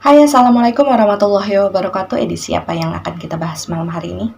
Hai, Assalamualaikum warahmatullahi wabarakatuh. Edisi apa yang akan kita bahas malam hari ini?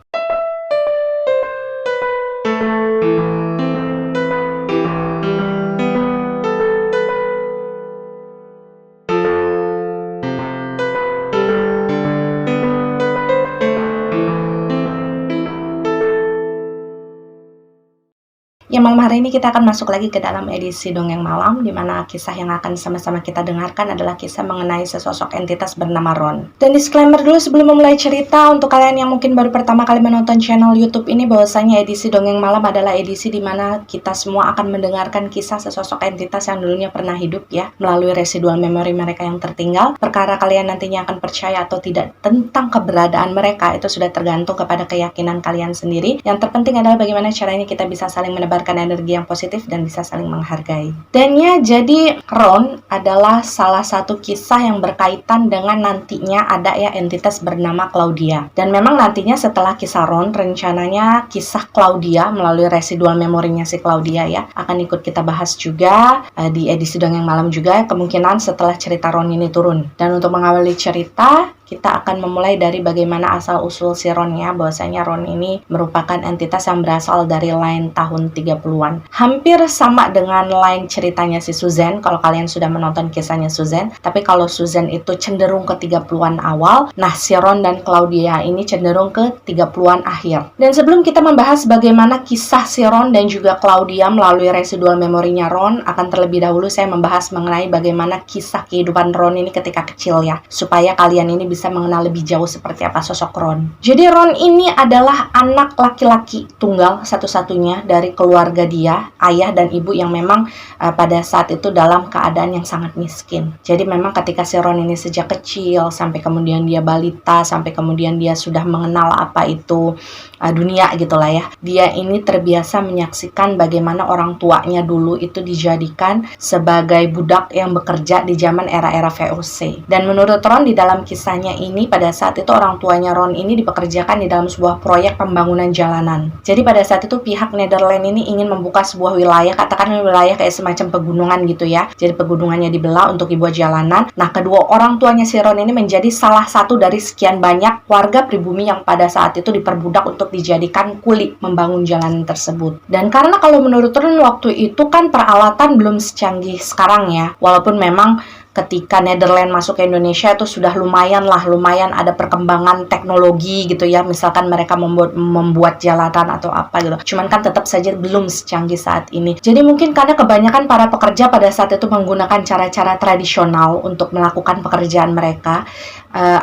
Ya, malam hari ini kita akan masuk lagi ke dalam edisi Dongeng Malam, di mana kisah yang akan sama-sama kita dengarkan adalah kisah mengenai sesosok entitas bernama Ron. Dan disclaimer dulu sebelum memulai cerita, untuk kalian yang mungkin baru pertama kali menonton channel YouTube ini, bahwasanya edisi Dongeng Malam adalah edisi di mana kita semua akan mendengarkan kisah sesosok entitas yang dulunya pernah hidup ya, melalui residual memori mereka yang tertinggal. Perkara kalian nantinya akan percaya atau tidak tentang keberadaan mereka, itu sudah tergantung kepada keyakinan kalian sendiri. Yang terpenting adalah bagaimana caranya kita bisa saling menebarkan energi yang positif dan bisa saling menghargai. Dan ya, jadi Ron adalah salah satu kisah yang berkaitan dengan nantinya ada ya entitas bernama Claudia. Dan memang nantinya setelah kisah Ron, rencananya kisah Claudia melalui residual memorinya si Claudia ya akan ikut kita bahas juga di edisi Dongeng Malam juga, kemungkinan setelah cerita Ron ini turun. Dan untuk mengawali cerita, kita akan memulai dari bagaimana asal-usul si Ron ya, bahwasanya Ron ini merupakan entitas yang berasal dari line tahun 30-an. Hampir sama dengan line ceritanya si Susan, kalau kalian sudah menonton kisahnya Susan. Tapi kalau Susan itu cenderung ke 30-an awal, nah si Ron dan Claudia ini cenderung ke 30-an akhir. Dan sebelum kita membahas bagaimana kisah si Ron dan juga Claudia melalui residual memorinya Ron, akan terlebih dahulu saya membahas mengenai bagaimana kisah kehidupan Ron ini ketika kecil ya, supaya kalian ini bisa mengenal lebih jauh seperti apa sosok Ron. Jadi Ron ini adalah anak laki-laki tunggal satu-satunya dari keluarga dia, ayah dan ibu yang memang pada saat itu dalam keadaan yang sangat miskin. Jadi memang ketika si Ron ini sejak kecil, sampai kemudian dia balita, sampai kemudian dia sudah mengenal apa itu dunia gitulah ya, dia ini terbiasa menyaksikan bagaimana orang tuanya dulu itu dijadikan sebagai budak yang bekerja di zaman era-era VOC. Dan menurut Ron di dalam kisahnya ini, pada saat itu orang tuanya Ron ini dipekerjakan di dalam sebuah proyek pembangunan jalanan. Jadi pada saat itu pihak Netherlands ini ingin membuka sebuah wilayah, katakan wilayah kayak semacam pegunungan gitu ya. Jadi pegunungannya dibelah untuk dibuat jalanan. Nah, kedua orang tuanya si Ron ini menjadi salah satu dari sekian banyak warga pribumi yang pada saat itu diperbudak untuk dijadikan kuli membangun jalanan tersebut. Dan karena kalau menurut Ron waktu itu kan peralatan belum secanggih sekarang ya, walaupun memang ketika Netherlands masuk ke Indonesia itu sudah lumayan ada perkembangan teknologi gitu ya, misalkan mereka membuat jalanan atau apa gitu, cuman kan tetap saja belum secanggih saat ini. Jadi mungkin karena kebanyakan para pekerja pada saat itu menggunakan cara-cara tradisional untuk melakukan pekerjaan mereka,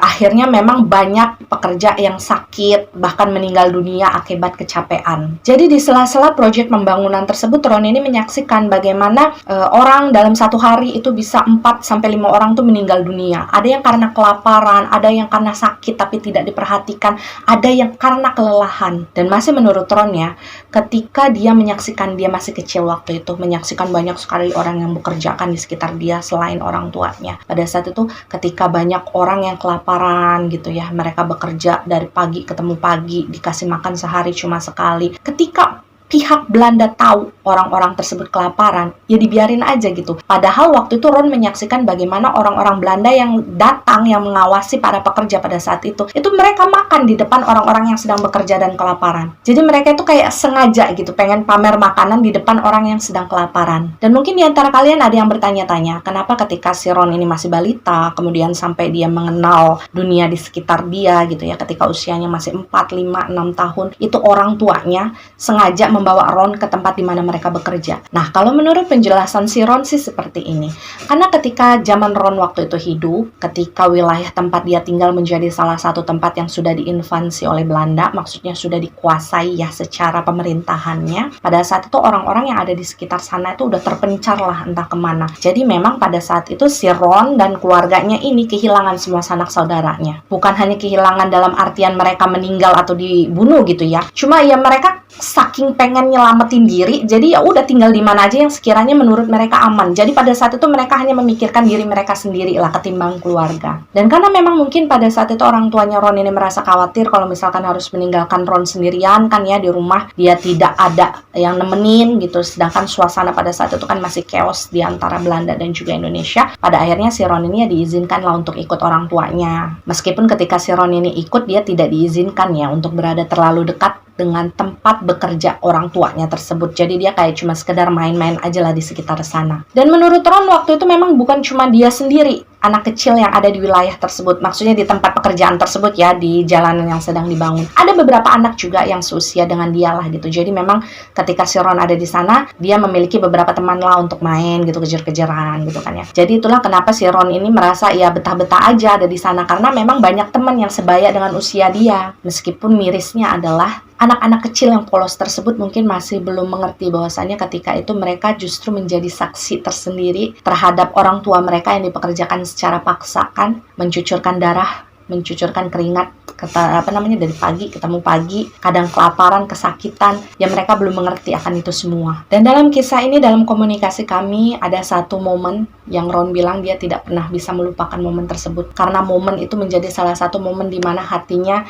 akhirnya memang banyak pekerja yang sakit bahkan meninggal dunia akibat kecapean. Jadi di sela-sela proyek pembangunan tersebut, Ron ini menyaksikan bagaimana orang dalam satu hari itu bisa 4-5 orang tuh meninggal dunia. Ada yang karena kelaparan, ada yang karena sakit tapi tidak diperhatikan, ada yang karena kelelahan. Dan masih menurut Ron ya, ketika dia menyaksikan, dia masih kecil waktu itu, menyaksikan banyak sekali orang yang bekerjakan di sekitar dia selain orang tuanya. Pada saat itu ketika banyak orang yang kelaparan gitu ya, mereka bekerja dari pagi ketemu pagi, dikasih makan sehari cuma sekali. Ketika pihak Belanda tahu orang-orang tersebut kelaparan, ya dibiarin aja gitu. Padahal waktu itu Ron menyaksikan bagaimana orang-orang Belanda yang datang, yang mengawasi para pekerja pada saat itu mereka makan di depan orang-orang yang sedang bekerja dan kelaparan. Jadi mereka itu kayak sengaja gitu, pengen pamer makanan di depan orang yang sedang kelaparan. Dan mungkin di antara kalian ada yang bertanya-tanya, kenapa ketika si Ron ini masih balita, kemudian sampai dia mengenal dunia di sekitar dia gitu ya, ketika usianya masih 4, 5, 6 tahun, itu orang tuanya sengaja membawa Ron ke tempat di mana mereka bekerja. Nah, kalau menurut penjelasan si Ron sih seperti ini. Karena ketika zaman Ron waktu itu hidup, ketika wilayah tempat dia tinggal menjadi salah satu tempat yang sudah diinvasi oleh Belanda, maksudnya sudah dikuasai ya secara pemerintahannya, pada saat itu orang-orang yang ada di sekitar sana itu udah terpencar lah entah kemana. Jadi memang pada saat itu si Ron dan keluarganya ini kehilangan semua sanak saudaranya. Bukan hanya kehilangan dalam artian mereka meninggal atau dibunuh gitu ya. Cuma ya mereka saking pengen pengen nyelamatin diri, jadi ya udah tinggal di mana aja yang sekiranya menurut mereka aman. Jadi pada saat itu mereka hanya memikirkan diri mereka sendiri lah ketimbang keluarga. Dan karena memang mungkin pada saat itu orang tuanya Ron ini merasa khawatir kalau misalkan harus meninggalkan Ron sendirian kan ya di rumah, dia tidak ada yang nemenin gitu. Sedangkan suasana pada saat itu kan masih chaos di antara Belanda dan juga Indonesia. Pada akhirnya si Ron ini ya diizinkan lah untuk ikut orang tuanya. Meskipun ketika si Ron ini ikut, dia tidak diizinkan ya untuk berada terlalu dekat dengan tempat bekerja orang tuanya tersebut. Jadi dia kayak cuma sekedar main-main aja lah di sekitar sana. Dan menurut Ron waktu itu memang bukan cuma dia sendiri anak kecil yang ada di wilayah tersebut, maksudnya di tempat pekerjaan tersebut ya, di jalanan yang sedang dibangun. Ada beberapa anak juga yang seusia dengan dia lah gitu. Jadi memang ketika si Ron ada di sana, dia memiliki beberapa teman lah untuk main gitu, kejar-kejaran gitu kan ya. Jadi itulah kenapa si Ron ini merasa ya betah-betah aja ada di sana, karena memang banyak teman yang sebaya dengan usia dia. Meskipun mirisnya adalah anak-anak kecil yang polos tersebut mungkin masih belum mengerti bahwasannya ketika itu mereka justru menjadi saksi tersendiri terhadap orang tua mereka yang dipekerjakan secara paksa kan, mencucurkan darah, mencucurkan keringat, dari pagi ketemu pagi, kadang kelaparan, kesakitan, ya mereka belum mengerti akan itu semua. Dan dalam kisah ini, dalam komunikasi kami, ada satu momen yang Ron bilang dia tidak pernah bisa melupakan momen tersebut, karena momen itu menjadi salah satu momen di mana hatinya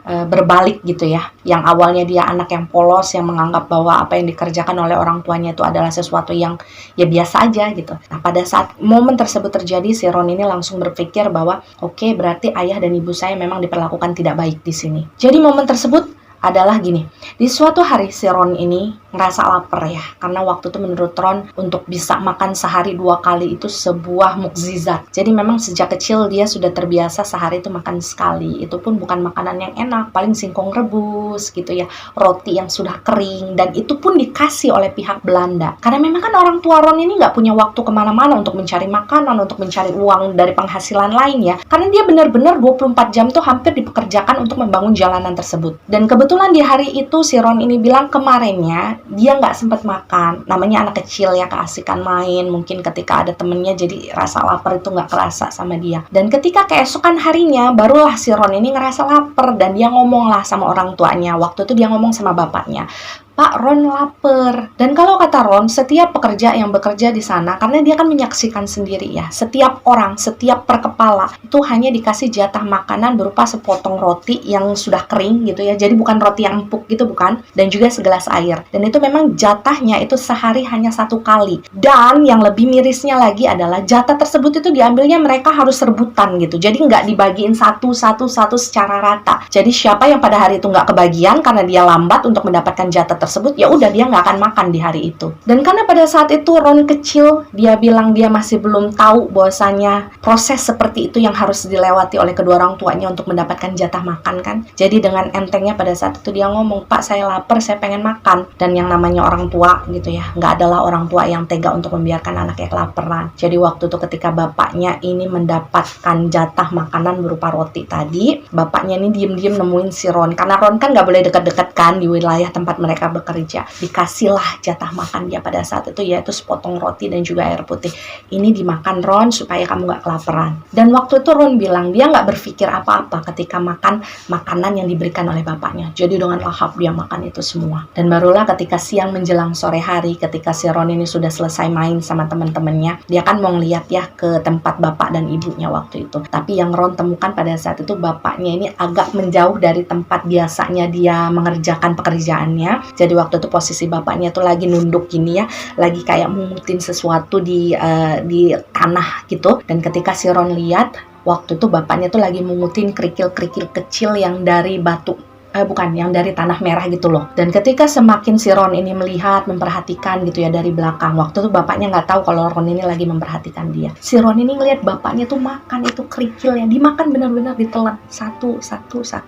berbalik gitu ya. Yang awalnya dia anak yang polos, yang menganggap bahwa apa yang dikerjakan oleh orang tuanya itu adalah sesuatu yang ya biasa aja gitu. Nah, pada saat momen tersebut terjadi, si Ron ini langsung berpikir bahwa oke, berarti ayah dan ibu saya memang diperlakukan tidak baik di sini. Jadi momen tersebut adalah gini, di suatu hari si Ron ini ngerasa lapar ya, karena waktu itu menurut Ron untuk bisa makan sehari 2 kali itu sebuah mukjizat. Jadi memang sejak kecil dia sudah terbiasa sehari itu makan sekali, itu pun bukan makanan yang enak, paling singkong rebus gitu ya, roti yang sudah kering, dan itu pun dikasih oleh pihak Belanda. Karena memang kan orang tua Ron ini nggak punya waktu kemana-mana untuk mencari makanan, untuk mencari uang dari penghasilan lain ya, karena dia benar-benar 24 jam tuh hampir dipekerjakan untuk membangun jalanan tersebut. Dan kebetulan di hari itu si Ron ini bilang kemarinnya dia nggak sempat makan. Namanya anak kecil ya, keasikan main. Mungkin ketika ada temennya jadi rasa lapar itu nggak kerasa sama dia. Dan ketika keesokan harinya barulah si Ron ini ngerasa lapar dan dia ngomong lah sama orang tuanya. Waktu itu dia ngomong sama bapaknya, Pak, Ron lapar. Dan kalau kata Ron, setiap pekerja yang bekerja di sana, karena dia kan menyaksikan sendiri ya, setiap orang, setiap per kepala itu hanya dikasih jatah makanan berupa sepotong roti yang sudah kering gitu ya. Jadi bukan roti yang empuk gitu, bukan. Dan juga segelas air. Dan itu memang jatahnya itu sehari hanya 1 kali. Dan yang lebih mirisnya lagi adalah jatah tersebut itu diambilnya mereka harus rebutan gitu. Jadi nggak dibagiin satu secara rata. Jadi siapa yang pada hari itu nggak kebagian karena dia lambat untuk mendapatkan jatah tersebut, ya udah dia nggak akan makan di hari itu. Dan karena pada saat itu Ron kecil, dia bilang dia masih belum tahu bahwasanya proses seperti itu yang harus dilewati oleh kedua orang tuanya untuk mendapatkan jatah makan kan. Jadi dengan entengnya pada saat itu dia ngomong, Pak, saya lapar, saya pengen makan. Dan yang namanya orang tua gitu ya, nggak adalah orang tua yang tega untuk membiarkan anaknya kelaparan. Jadi waktu itu ketika bapaknya ini mendapatkan jatah makanan berupa roti tadi, bapaknya ini diem-diem nemuin si Ron, karena Ron kan nggak boleh deket-deket kan di wilayah tempat mereka bekerja. Dikasihlah jatah makan dia pada saat itu, yaitu sepotong roti dan juga air putih. Ini dimakan Ron supaya kamu gak kelaparan. Dan waktu itu Ron bilang dia gak berpikir apa-apa ketika makan makanan yang diberikan oleh bapaknya. Jadi dengan lahap dia makan itu semua. Dan barulah ketika siang menjelang sore hari, ketika si Ron ini sudah selesai main sama teman-temannya, dia kan mau ngeliat ya ke tempat bapak dan ibunya waktu itu. Tapi yang Ron temukan pada saat itu, bapaknya ini agak menjauh dari tempat biasanya dia mengerjakan pekerjaannya. Jadi waktu itu posisi bapaknya tuh lagi nunduk gini ya, lagi kayak mengutin sesuatu di tanah gitu. Dan ketika si Ron lihat, waktu itu bapaknya tuh lagi mengutin kerikil-kerikil kecil yang dari batu. Yang dari tanah merah gitu loh. Dan ketika semakin si Ron ini melihat, memperhatikan gitu ya dari belakang, waktu itu bapaknya nggak tahu kalau Ron ini lagi memperhatikan dia. Si Ron ini ngelihat bapaknya tuh makan itu kerikil yang dimakan benar-benar ditelan, satu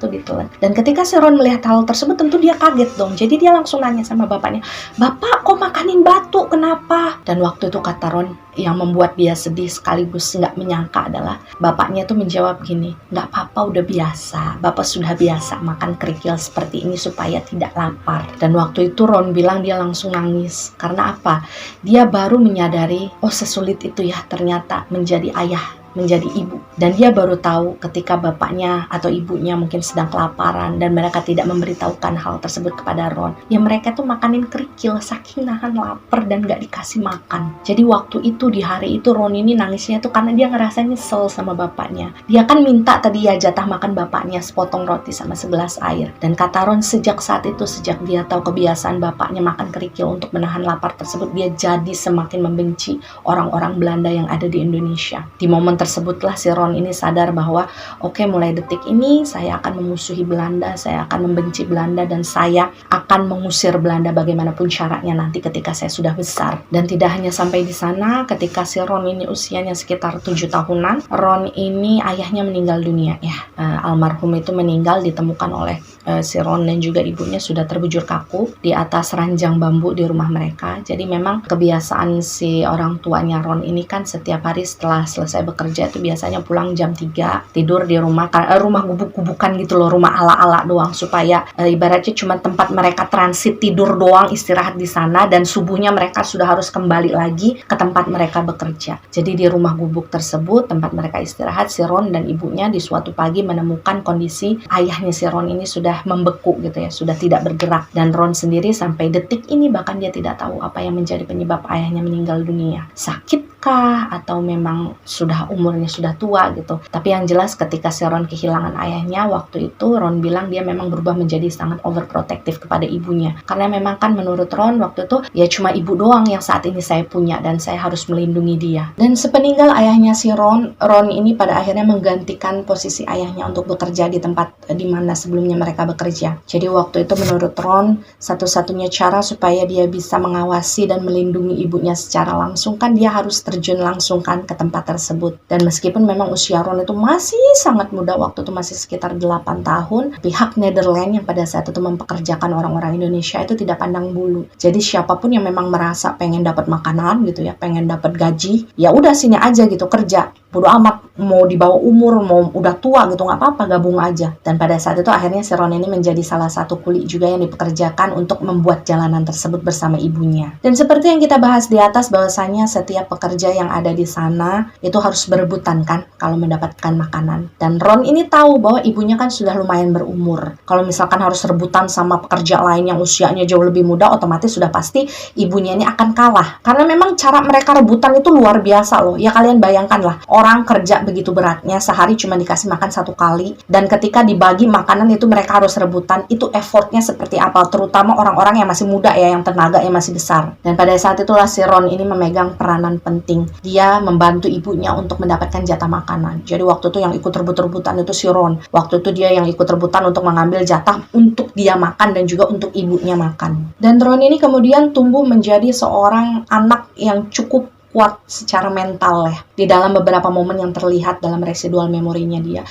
ditelan. Dan ketika si Ron melihat hal tersebut, tentu dia kaget dong. Jadi dia langsung nanya sama bapaknya, Bapak kok makanin batu, kenapa? Dan waktu itu kata Ron, yang membuat dia sedih sekaligus nggak menyangka adalah bapaknya tuh menjawab gini, nggak apa-apa, udah biasa, Bapak sudah biasa makan kerikil seperti ini supaya tidak lapar. Dan waktu itu Ron bilang dia langsung nangis. Karena apa? Dia baru menyadari, oh sesulit itu ya ternyata menjadi ayah menjadi ibu. Dan dia baru tahu ketika bapaknya atau ibunya mungkin sedang kelaparan dan mereka tidak memberitahukan hal tersebut kepada Ron. Ya mereka tuh makanin kerikil saking nahan lapar dan gak dikasih makan. Jadi waktu itu di hari itu Ron ini nangisnya tuh karena dia ngerasa nyesel sama bapaknya. Dia kan minta tadi ya jatah makan bapaknya sepotong roti sama segelas air. Dan kata Ron sejak saat itu, sejak dia tahu kebiasaan bapaknya makan kerikil untuk menahan lapar tersebut, dia jadi semakin membenci orang-orang Belanda yang ada di Indonesia. Di momen tersebutlah si Ron ini sadar bahwa oke, mulai detik ini saya akan memusuhi Belanda, saya akan membenci Belanda, dan saya akan mengusir Belanda bagaimanapun caranya nanti ketika saya sudah besar. Dan tidak hanya sampai di sana, ketika si Ron ini usianya sekitar 7 tahunan, Ron ini ayahnya meninggal dunia ya. Almarhum itu meninggal ditemukan oleh si Ron dan juga ibunya sudah terbujur kaku di atas ranjang bambu di rumah mereka. Jadi memang kebiasaan si orang tuanya Ron ini kan setiap hari setelah selesai bekerja itu biasanya pulang jam 3, tidur di rumah gubuk-gubukan gitu loh, rumah ala-ala doang, supaya ibaratnya cuma tempat mereka transit tidur doang, istirahat di sana, dan subuhnya mereka sudah harus kembali lagi ke tempat mereka bekerja. Jadi di rumah gubuk tersebut, tempat mereka istirahat, si Ron dan ibunya di suatu pagi menemukan kondisi ayahnya si Ron ini sudah membeku gitu ya, sudah tidak bergerak. Dan Ron sendiri sampai detik ini bahkan dia tidak tahu apa yang menjadi penyebab ayahnya meninggal dunia. Sakitkah atau memang sudah umurnya sudah tua gitu. Tapi yang jelas ketika si Ron kehilangan ayahnya, waktu itu Ron bilang dia memang berubah menjadi sangat overprotective kepada ibunya. Karena memang kan menurut Ron waktu itu ya cuma ibu doang yang saat ini saya punya dan saya harus melindungi dia. Dan sepeninggal ayahnya si Ron ini pada akhirnya menggantikan posisi ayahnya untuk bekerja di tempat di mana sebelumnya mereka bekerja. Jadi waktu itu menurut Ron, satu-satunya cara supaya dia bisa mengawasi dan melindungi ibunya secara langsung kan dia harus terjun langsung kan ke tempat tersebut. Dan meskipun memang usia Ron itu masih sangat muda, waktu itu masih sekitar 8 tahun, pihak Netherlands yang pada saat itu mempekerjakan orang-orang Indonesia itu tidak pandang bulu. Jadi siapapun yang memang merasa pengen dapat makanan gitu ya, pengen dapat gaji, ya udah sini aja gitu kerja. Bodo amat mau di bawah umur, mau udah tua gitu, nggak apa-apa, gabung aja. Dan pada saat itu akhirnya si Ron ini menjadi salah satu kuli juga yang dipekerjakan untuk membuat jalanan tersebut bersama ibunya. Dan seperti yang kita bahas di atas bahwasanya setiap pekerja yang ada di sana itu harus berebutan kan kalau mendapatkan makanan. Dan Ron ini tahu bahwa ibunya kan sudah lumayan berumur. Kalau misalkan harus rebutan sama pekerja lain yang usianya jauh lebih muda, otomatis sudah pasti ibunya ini akan kalah. Karena memang cara mereka rebutan itu luar biasa loh. Ya kalian bayangkan lah, orang kerja begitu beratnya, sehari cuma dikasih makan 1 kali, dan ketika dibagi makanan itu mereka harus rebutan, itu effortnya seperti apa, terutama orang-orang yang masih muda ya, yang tenaga yang masih besar. Dan pada saat itulah si Ron ini memegang peranan penting. Dia membantu ibunya untuk mendapatkan jatah makanan. Jadi waktu itu yang ikut rebut-rebutan itu si Ron. Waktu itu dia yang ikut rebutan untuk mengambil jatah untuk dia makan dan juga untuk ibunya makan. Dan Ron ini kemudian tumbuh menjadi seorang anak yang cukup kuat secara mental ya. Di dalam beberapa momen yang terlihat dalam residual memorinya dia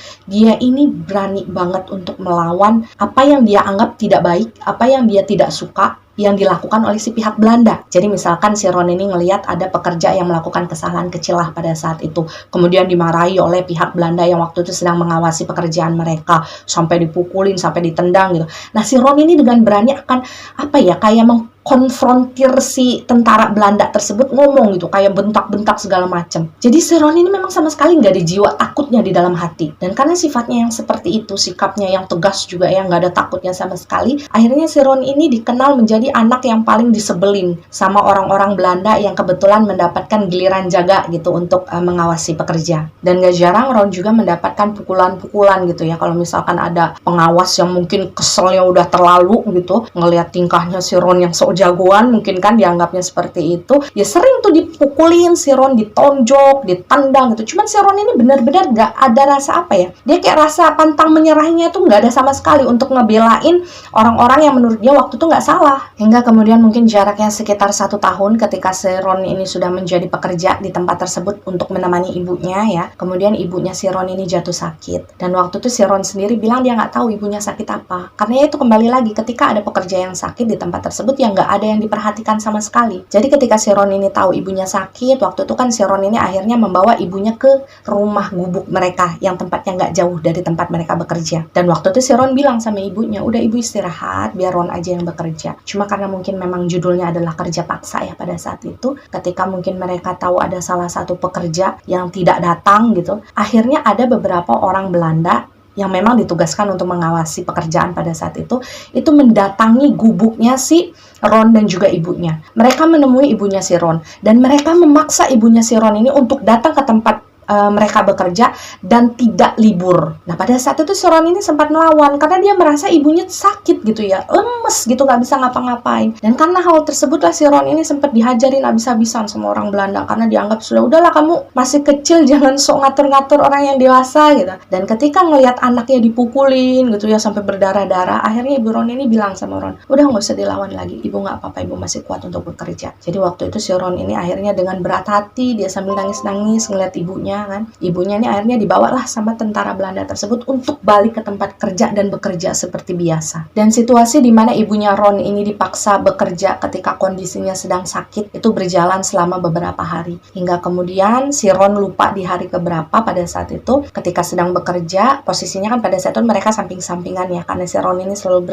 ini berani banget untuk melawan apa yang dia anggap tidak baik, apa yang dia tidak suka yang dilakukan oleh si pihak Belanda. Jadi misalkan si Ron ini ngelihat ada pekerja yang melakukan kesalahan kecil lah pada saat itu, kemudian dimarahi oleh pihak Belanda yang waktu itu sedang mengawasi pekerjaan mereka, sampai dipukulin, sampai ditendang gitu. Nah si Ron ini dengan berani akan kayak mengkonfrontir si tentara Belanda tersebut, ngomong gitu, kayak bentak-bentak segala macam. Jadi si Ron ini memang sama sekali nggak ada jiwa takutnya di dalam hati. Dan karena sifatnya yang seperti itu, sikapnya yang tegas juga ya, nggak ada takutnya sama sekali, akhirnya si Ron ini dikenal menjadi anak yang paling disebelin sama orang-orang Belanda yang kebetulan mendapatkan giliran jaga gitu untuk mengawasi pekerja. Dan gak jarang Ron juga mendapatkan pukulan-pukulan gitu ya, kalau misalkan ada pengawas yang mungkin keselnya udah terlalu gitu, ngelihat tingkahnya si Ron yang sok jagoan, mungkin kan dianggapnya seperti itu, ya sering tuh dipukulin si Ron, ditonjok, ditendang gitu. Cuman si Ron ini benar-benar gak ada rasa dia kayak rasa pantang menyerahnya itu gak ada sama sekali untuk ngebelain orang-orang yang menurut dia waktu itu gak salah. Hingga kemudian mungkin jaraknya sekitar 1 tahun ketika si Ron ini sudah menjadi pekerja di tempat tersebut untuk menemani ibunya ya. Kemudian ibunya si Ron ini jatuh sakit. Dan waktu itu si Ron sendiri bilang dia nggak tahu ibunya sakit apa. Karena itu kembali lagi ketika ada pekerja yang sakit di tempat tersebut yang nggak nggak ada yang diperhatikan sama sekali. Jadi ketika si Ron ini tahu ibunya sakit, waktu itu kan si Ron ini akhirnya membawa ibunya ke rumah gubuk mereka yang tempatnya nggak jauh dari tempat mereka bekerja. Dan waktu itu si Ron bilang sama ibunya, udah ibu istirahat, biar Ron aja yang bekerja. Cuma karena mungkin memang judulnya adalah kerja paksa ya pada saat itu, ketika mungkin mereka tahu ada salah satu pekerja yang tidak datang gitu, akhirnya ada beberapa orang Belanda yang memang ditugaskan untuk mengawasi pekerjaan pada saat itu mendatangi gubuknya si Ron dan juga ibunya. Mereka menemui ibunya si Ron dan mereka memaksa ibunya si Ron ini untuk datang ke tempat mereka bekerja dan tidak libur. Nah pada saat itu si Ron ini sempat melawan karena dia merasa ibunya sakit gitu ya, lemes gitu, nggak bisa ngapa-ngapain. Dan karena hal tersebutlah si Ron ini sempat dihajarin habis-habisan sama orang Belanda karena dianggap sudah, udahlah kamu masih kecil, jangan sok ngatur-ngatur orang yang dewasa gitu. Dan ketika ngelihat anaknya dipukulin gitu ya sampai berdarah-darah, akhirnya ibu Ron ini bilang sama Ron, udah nggak usah dilawan lagi, ibu nggak apa-apa, ibu masih kuat untuk bekerja. Jadi waktu itu si Ron ini akhirnya dengan berat hati, dia sambil nangis-nangis ngeliat ibunya kan. Ibunya ini akhirnya dibawalah sama tentara Belanda tersebut untuk balik ke tempat kerja dan bekerja seperti biasa. Dan situasi di mana ibunya Ron ini dipaksa bekerja ketika kondisinya sedang sakit itu berjalan selama beberapa hari. Hingga kemudian si Ron lupa di hari keberapa pada saat itu ketika sedang bekerja, posisinya kan pada saat itu mereka samping-sampingan ya, karena si Ron ini selalu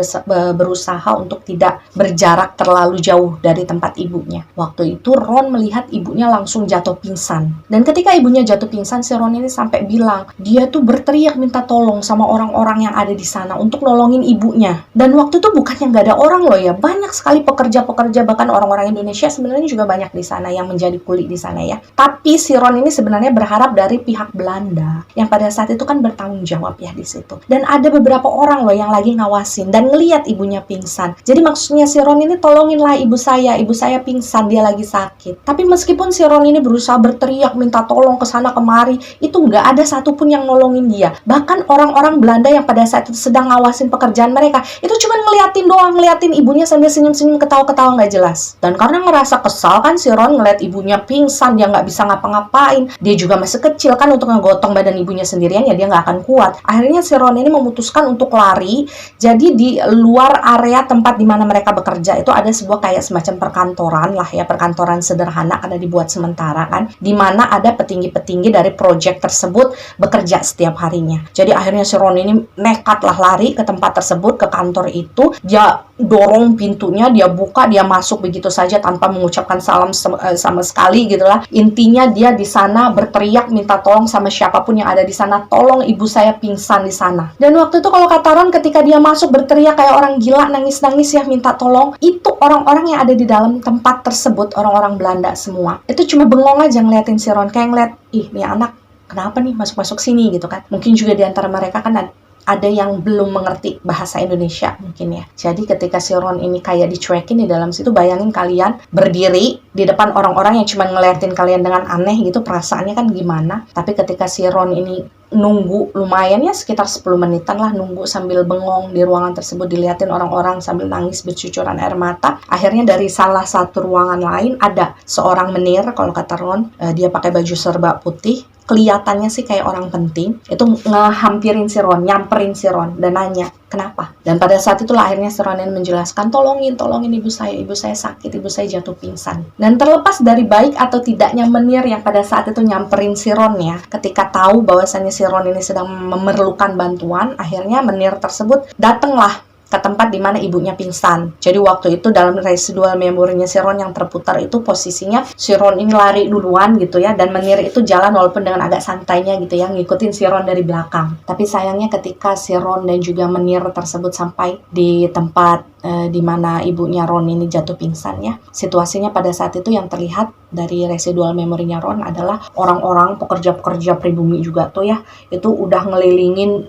berusaha untuk tidak berjarak terlalu jauh dari tempat ibunya. Waktu itu Ron melihat ibunya langsung jatuh pingsan. Dan ketika ibunya jatuh pingsan, si Ron ini sampai bilang dia tuh berteriak minta tolong sama orang-orang yang ada di sana untuk nolongin ibunya. Dan waktu itu bukannya nggak ada orang loh ya, banyak sekali pekerja-pekerja, bahkan orang-orang Indonesia sebenarnya juga banyak di sana yang menjadi kuli di sana ya. Tapi si Ron ini sebenarnya berharap dari pihak Belanda yang pada saat itu kan bertanggung jawab ya di situ. Dan ada beberapa orang loh yang lagi ngawasin dan ngelihat ibunya pingsan. Jadi maksudnya si Ron ini tolonginlah ibu saya pingsan, dia lagi sakit. Tapi meskipun si Ron ini berusaha berteriak minta tolong ke sana kemari, itu nggak ada satupun yang nolongin dia. Bahkan orang-orang Belanda yang pada saat itu sedang ngawasin pekerjaan mereka, itu cuma ngeliatin doang, ngeliatin ibunya sambil senyum-senyum ketawa-ketawa nggak jelas. Dan karena ngerasa kesal kan si Ron ngeliat ibunya pingsan, dia nggak bisa ngapa-ngapain, dia juga masih kecil kan untuk ngegotong badan ibunya sendirian ya dia nggak akan kuat. Akhirnya si Ron ini memutuskan untuk lari. Jadi di luar area tempat di mana mereka bekerja itu ada sebuah kayak semacam perkantoran lah ya, perkantoran sederhana karena dibuat sementara kan, di mana ada petinggi-petinggi dari proyek tersebut bekerja setiap harinya. Jadi akhirnya si Ron ini nekatlah lari ke tempat tersebut, ke kantor itu. Dia dorong pintunya, dia buka, dia masuk begitu saja tanpa mengucapkan salam sama sekali gitulah. Intinya dia di sana berteriak minta tolong sama siapapun yang ada di sana, tolong ibu saya pingsan di sana. Dan waktu itu kalau kata Ron, ketika dia masuk berteriak kayak orang gila, nangis-nangis ya minta tolong, itu orang-orang yang ada di dalam tempat tersebut, orang-orang Belanda semua, itu cuma bengong aja ngeliatin si Ron, kayak ngeliat, ih nih anak kenapa nih masuk-masuk sini gitu kan. Mungkin juga di antara mereka kan ada yang belum mengerti bahasa Indonesia mungkin ya. Jadi ketika si Ron ini kayak dicuekin di dalam situ, bayangin kalian berdiri di depan orang-orang yang cuma ngeliatin kalian dengan aneh gitu, perasaannya kan gimana. Tapi ketika si Ron ini nunggu lumayan ya sekitar 10 menitan lah, nunggu sambil bengong di ruangan tersebut, diliatin orang-orang sambil nangis bercucuran air mata. Akhirnya dari salah satu ruangan lain ada seorang menir, kalau kata Ron, dia pakai baju serba putih, kelihatannya sih kayak orang penting, itu ngehampirin si Ron, nyamperin si Ron dan nanya kenapa. Dan pada saat itulah akhirnya si Ron menjelaskan, tolongin ibu saya sakit, ibu saya jatuh pingsan. Dan terlepas dari baik atau tidaknya menir yang pada saat itu nyamperin si Ron ya, ketika tahu bahwasannya si Ron ini sedang memerlukan bantuan, akhirnya menir tersebut datanglah ke tempat di mana ibunya pingsan. Jadi waktu itu dalam residual memorinya si Ron yang terputar itu posisinya si Ron ini lari duluan gitu ya, dan menir itu jalan walaupun dengan agak santainya gitu ya, ngikutin si Ron dari belakang. Tapi sayangnya ketika si Ron dan juga menir tersebut sampai di tempat di mana ibunya Ron ini jatuh pingsan ya, situasinya pada saat itu yang terlihat dari residual memorinya Ron adalah orang-orang pekerja-pekerja pribumi juga tuh ya, itu udah ngelilingin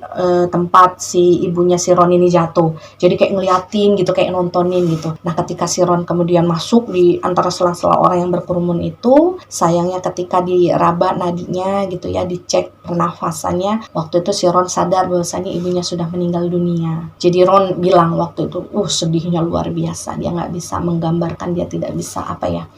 tempat si ibunya si Ron ini jatuh. Jadi kayak ngeliatin gitu, kayak nontonin gitu. Nah ketika si Ron kemudian masuk di antara sela-sela orang yang berkerumun itu, sayangnya ketika diraba nadinya gitu ya, dicek pernafasannya, waktu itu si Ron sadar bahwasannya ibunya sudah meninggal dunia. Jadi Ron bilang waktu itu, sedihnya luar biasa. Dia nggak bisa menggambarkan, dia tidak bisa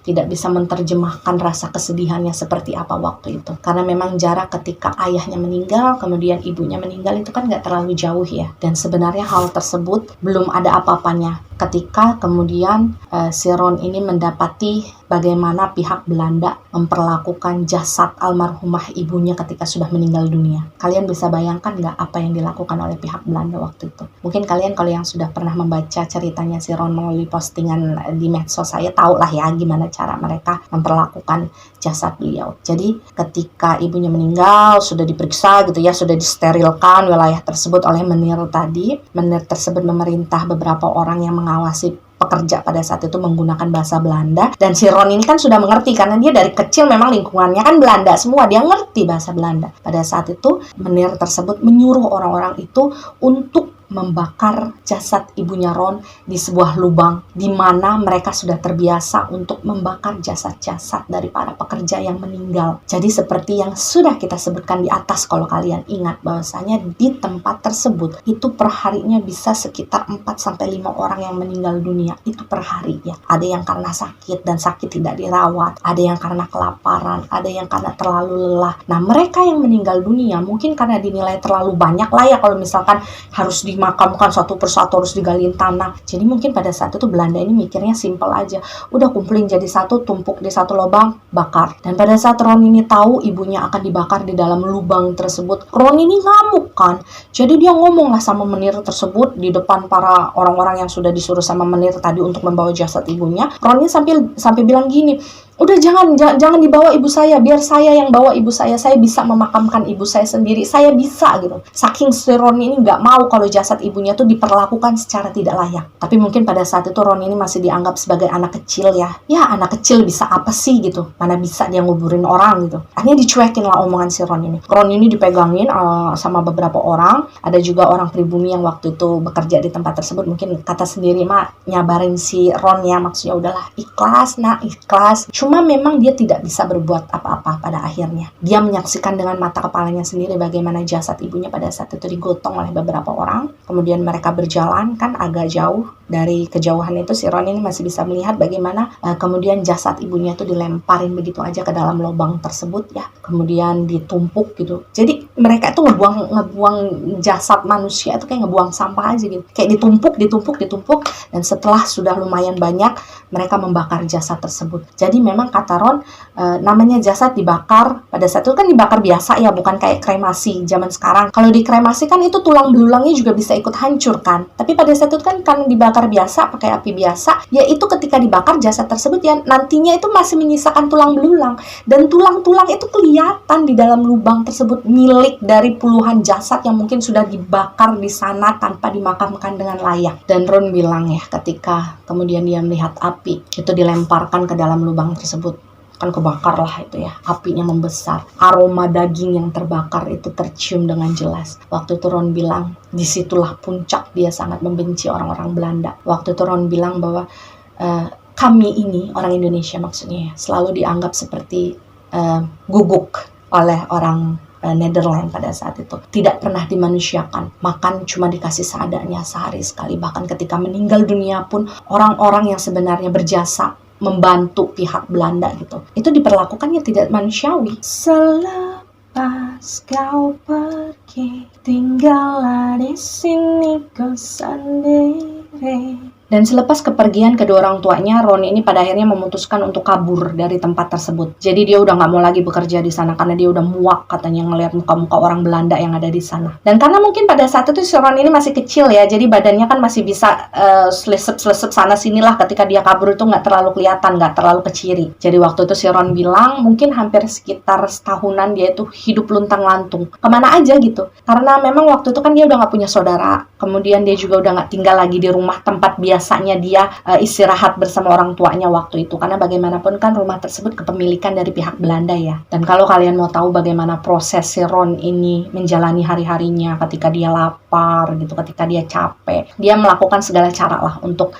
tidak bisa menerjemahkan rasa kesedihannya seperti apa waktu itu. Karena memang jarak ketika ayahnya meninggal, kemudian ibunya meninggal itu kan nggak terlalu jauh ya. Dan sebenarnya hal tersebut belum ada apa-apanya ketika kemudian si Ron ini mendapati bagaimana pihak Belanda memperlakukan jasad almarhumah ibunya ketika sudah meninggal dunia. Kalian bisa bayangkan nggak apa yang dilakukan oleh pihak Belanda waktu itu? Mungkin kalian kalau yang sudah pernah membaca ceritanya si Ron melalui postingan di medsos saya, tahu lah ya gimana cara mereka memperlakukan jasad beliau. Jadi ketika ibunya meninggal, sudah diperiksa gitu ya, sudah disterilkan wilayah tersebut oleh menir tadi. Menir tersebut memerintah beberapa orang yang mengawasi pekerja pada saat itu menggunakan bahasa Belanda, dan si Ron ini kan sudah mengerti karena dia dari kecil memang lingkungannya kan Belanda semua, dia ngerti bahasa Belanda. Pada saat itu menir tersebut menyuruh orang-orang itu untuk membakar jasad ibunya Ron di sebuah lubang di mana mereka sudah terbiasa untuk membakar jasad-jasad dari para pekerja yang meninggal. Jadi seperti yang sudah kita sebutkan di atas, kalau kalian ingat bahwasanya di tempat tersebut itu perharinya bisa sekitar 4-5 orang yang meninggal dunia itu per hari ya. Ada yang karena sakit dan sakit tidak dirawat, ada yang karena kelaparan, ada yang karena terlalu lelah. Nah, mereka yang meninggal dunia mungkin karena dinilai terlalu banyak lah ya, kalau misalkan harus dimakamkan satu persatu, harus digaliin tanah. Jadi mungkin pada saat itu Belanda ini mikirnya simpel aja, udah kumpulin jadi satu, tumpuk di satu lubang, bakar. Dan pada saat Ron ini tahu ibunya akan dibakar di dalam lubang tersebut, Ron ini ngamuk kan. Jadi dia ngomong lah sama menir tersebut di depan para orang-orang yang sudah disuruh sama menir tadi untuk membawa jasad ibunya. Ron ini sampai bilang gini, udah jangan dibawa ibu saya, biar saya yang bawa ibu saya bisa memakamkan ibu saya sendiri, saya bisa gitu. Saking si Ron ini nggak mau kalau jasad ibunya tuh diperlakukan secara tidak layak. Tapi mungkin pada saat itu Ron ini masih dianggap sebagai anak kecil ya. Ya anak kecil bisa apa sih gitu, mana bisa dia nguburin orang gitu. Akhirnya dicuekin lah omongan si Ron ini. Ron ini dipegangin sama beberapa orang. Ada juga orang pribumi yang waktu itu bekerja di tempat tersebut, mungkin kata sendiri nyabarin si Ron ya, maksudnya udahlah ikhlas ikhlas. Cuma memang dia tidak bisa berbuat apa-apa pada akhirnya. Dia menyaksikan dengan mata kepalanya sendiri bagaimana jasad ibunya pada saat itu digotong oleh beberapa orang. Kemudian mereka berjalan kan agak jauh. Dari kejauhan itu si Ron ini masih bisa melihat bagaimana kemudian jasad ibunya itu dilemparin begitu aja ke dalam lubang tersebut ya. Kemudian ditumpuk gitu. Jadi mereka itu ngebuang jasad manusia itu kayak ngebuang sampah aja gitu. Kayak ditumpuk. Dan setelah sudah lumayan banyak, mereka membakar jasad tersebut. Jadi memang kata Ron, namanya jasad dibakar pada saat itu kan dibakar biasa ya, bukan kayak kremasi zaman sekarang. Kalau dikremasi kan itu tulang belulangnya juga bisa ikut hancur kan. Tapi pada saat itu kan karena dibakar biasa, pakai api biasa, yaitu ketika dibakar jasad tersebut ya nantinya itu masih menyisakan tulang belulang. Dan tulang-tulang itu kelihatan di dalam lubang tersebut, milik dari puluhan jasad yang mungkin sudah dibakar di sana tanpa dimakamkan dengan layak. Dan Ron bilang ya, ketika kemudian dia melihat api itu dilemparkan ke dalam lubang tersebut, kan kebakar lah itu ya, apinya membesar, aroma daging yang terbakar itu tercium dengan jelas. Waktu itu Ron bilang, disitulah puncak dia sangat membenci orang-orang Belanda. Waktu itu Ron bilang bahwa kami ini, orang Indonesia maksudnya ya, selalu dianggap seperti guguk oleh orang Netherlands pada saat itu. Tidak pernah dimanusiakan, makan cuma dikasih seadanya sehari sekali. Bahkan ketika meninggal dunia pun orang-orang yang sebenarnya berjasa membantu pihak Belanda gitu, itu diperlakukannya tidak manusiawi. Selepas kau pergi, tinggallah di sini kau sendiri. Dan selepas kepergian kedua orang tuanya, Ron ini pada akhirnya memutuskan untuk kabur dari tempat tersebut. Jadi dia udah nggak mau lagi bekerja di sana karena dia udah muak katanya ngelihat muka-muka orang Belanda yang ada di sana. Dan karena mungkin pada saat itu si Ron ini masih kecil ya, jadi badannya kan masih bisa selesep sana sinilah. Ketika dia kabur itu nggak terlalu kelihatan, nggak terlalu keciri. Jadi waktu itu si Ron bilang mungkin hampir sekitar setahunan dia itu hidup luntang-lantung, kemana aja gitu. Karena memang waktu itu kan dia udah nggak punya saudara. Kemudian dia juga udah nggak tinggal lagi di rumah tempat biasanya dia istirahat bersama orang tuanya waktu itu. Karena bagaimanapun kan rumah tersebut kepemilikan dari pihak Belanda ya. Dan kalau kalian mau tahu bagaimana proses si Ron ini menjalani hari-harinya ketika dia lapar gitu, ketika dia capek, dia melakukan segala cara lah untuk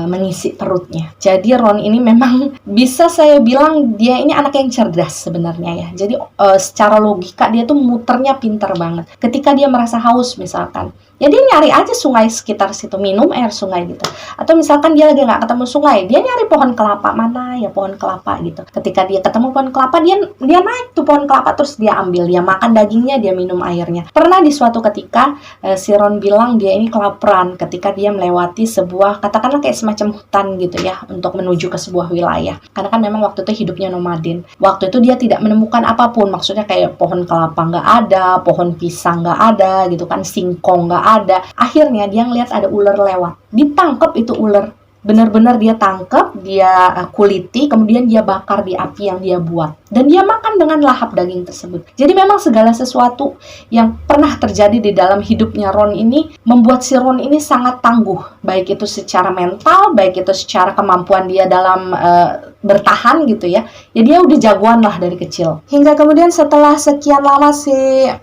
mengisi perutnya. Jadi Ron ini memang bisa saya bilang dia ini anak yang cerdas sebenarnya ya. Jadi secara logika dia tuh muternya pinter banget. Ketika dia merasa haus misalkan, Ya dia nyari aja sungai sekitar situ, minum air sungai gitu. Atau misalkan dia lagi nggak ketemu sungai, dia nyari pohon kelapa, mana ya pohon kelapa gitu. Ketika dia ketemu pohon kelapa, dia naik tuh pohon kelapa, terus dia ambil, dia makan dagingnya, dia minum airnya. Pernah di suatu ketika si Ron bilang dia ini kelaparan ketika dia melewati sebuah, katakanlah kayak semacam hutan gitu ya, untuk menuju ke sebuah wilayah. Karena kan memang waktu itu hidupnya nomaden. Waktu itu dia tidak menemukan apapun, maksudnya kayak pohon kelapa nggak ada, pohon pisang nggak ada gitu kan, singkong nggak ada. Akhirnya dia ngeliat ada ular lewat, ditangkap itu ular. Benar-benar dia tangkap, dia kuliti, kemudian dia bakar di api yang dia buat. Dan dia makan dengan lahap daging tersebut. Jadi memang segala sesuatu yang pernah terjadi di dalam hidupnya Ron ini membuat si Ron ini sangat tangguh. Baik itu secara mental, baik itu secara kemampuan dia dalam bertahan gitu ya. Ya dia udah jagoan lah dari kecil. Hingga kemudian setelah sekian lama si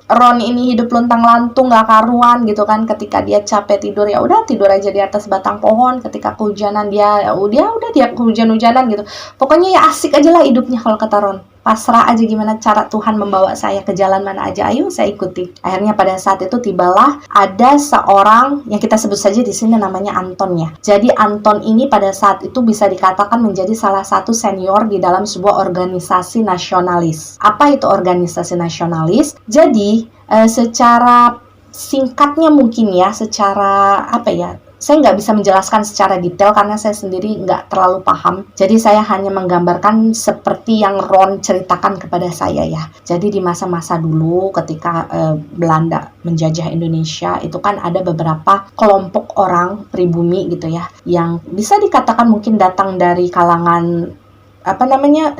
Ron ini hidup luntang-lantung gak karuan gitu kan, ketika dia capek tidur ya udah tidur aja di atas batang pohon, ketika kehujanan dia udah dia kehujan-hujanan gitu. Pokoknya ya asik aja lah hidupnya kalau kata Ron. Pasrah aja gimana cara Tuhan membawa saya ke jalan mana aja, ayo saya ikuti. Akhirnya pada saat itu tibalah ada seorang yang kita sebut saja di sini namanya Anton ya. Jadi Anton ini pada saat itu bisa dikatakan menjadi salah satu senior di dalam sebuah organisasi nasionalis. Apa itu organisasi nasionalis? Jadi secara singkatnya mungkin ya, secara apa ya, saya nggak bisa menjelaskan secara detail karena saya sendiri nggak terlalu paham. Jadi saya hanya menggambarkan seperti yang Ron ceritakan kepada saya ya. Jadi di masa-masa dulu ketika Belanda menjajah Indonesia, itu kan ada beberapa kelompok orang pribumi gitu ya, yang bisa dikatakan mungkin datang dari kalangan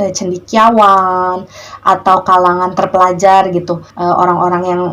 cendekiawan atau kalangan terpelajar gitu, orang-orang yang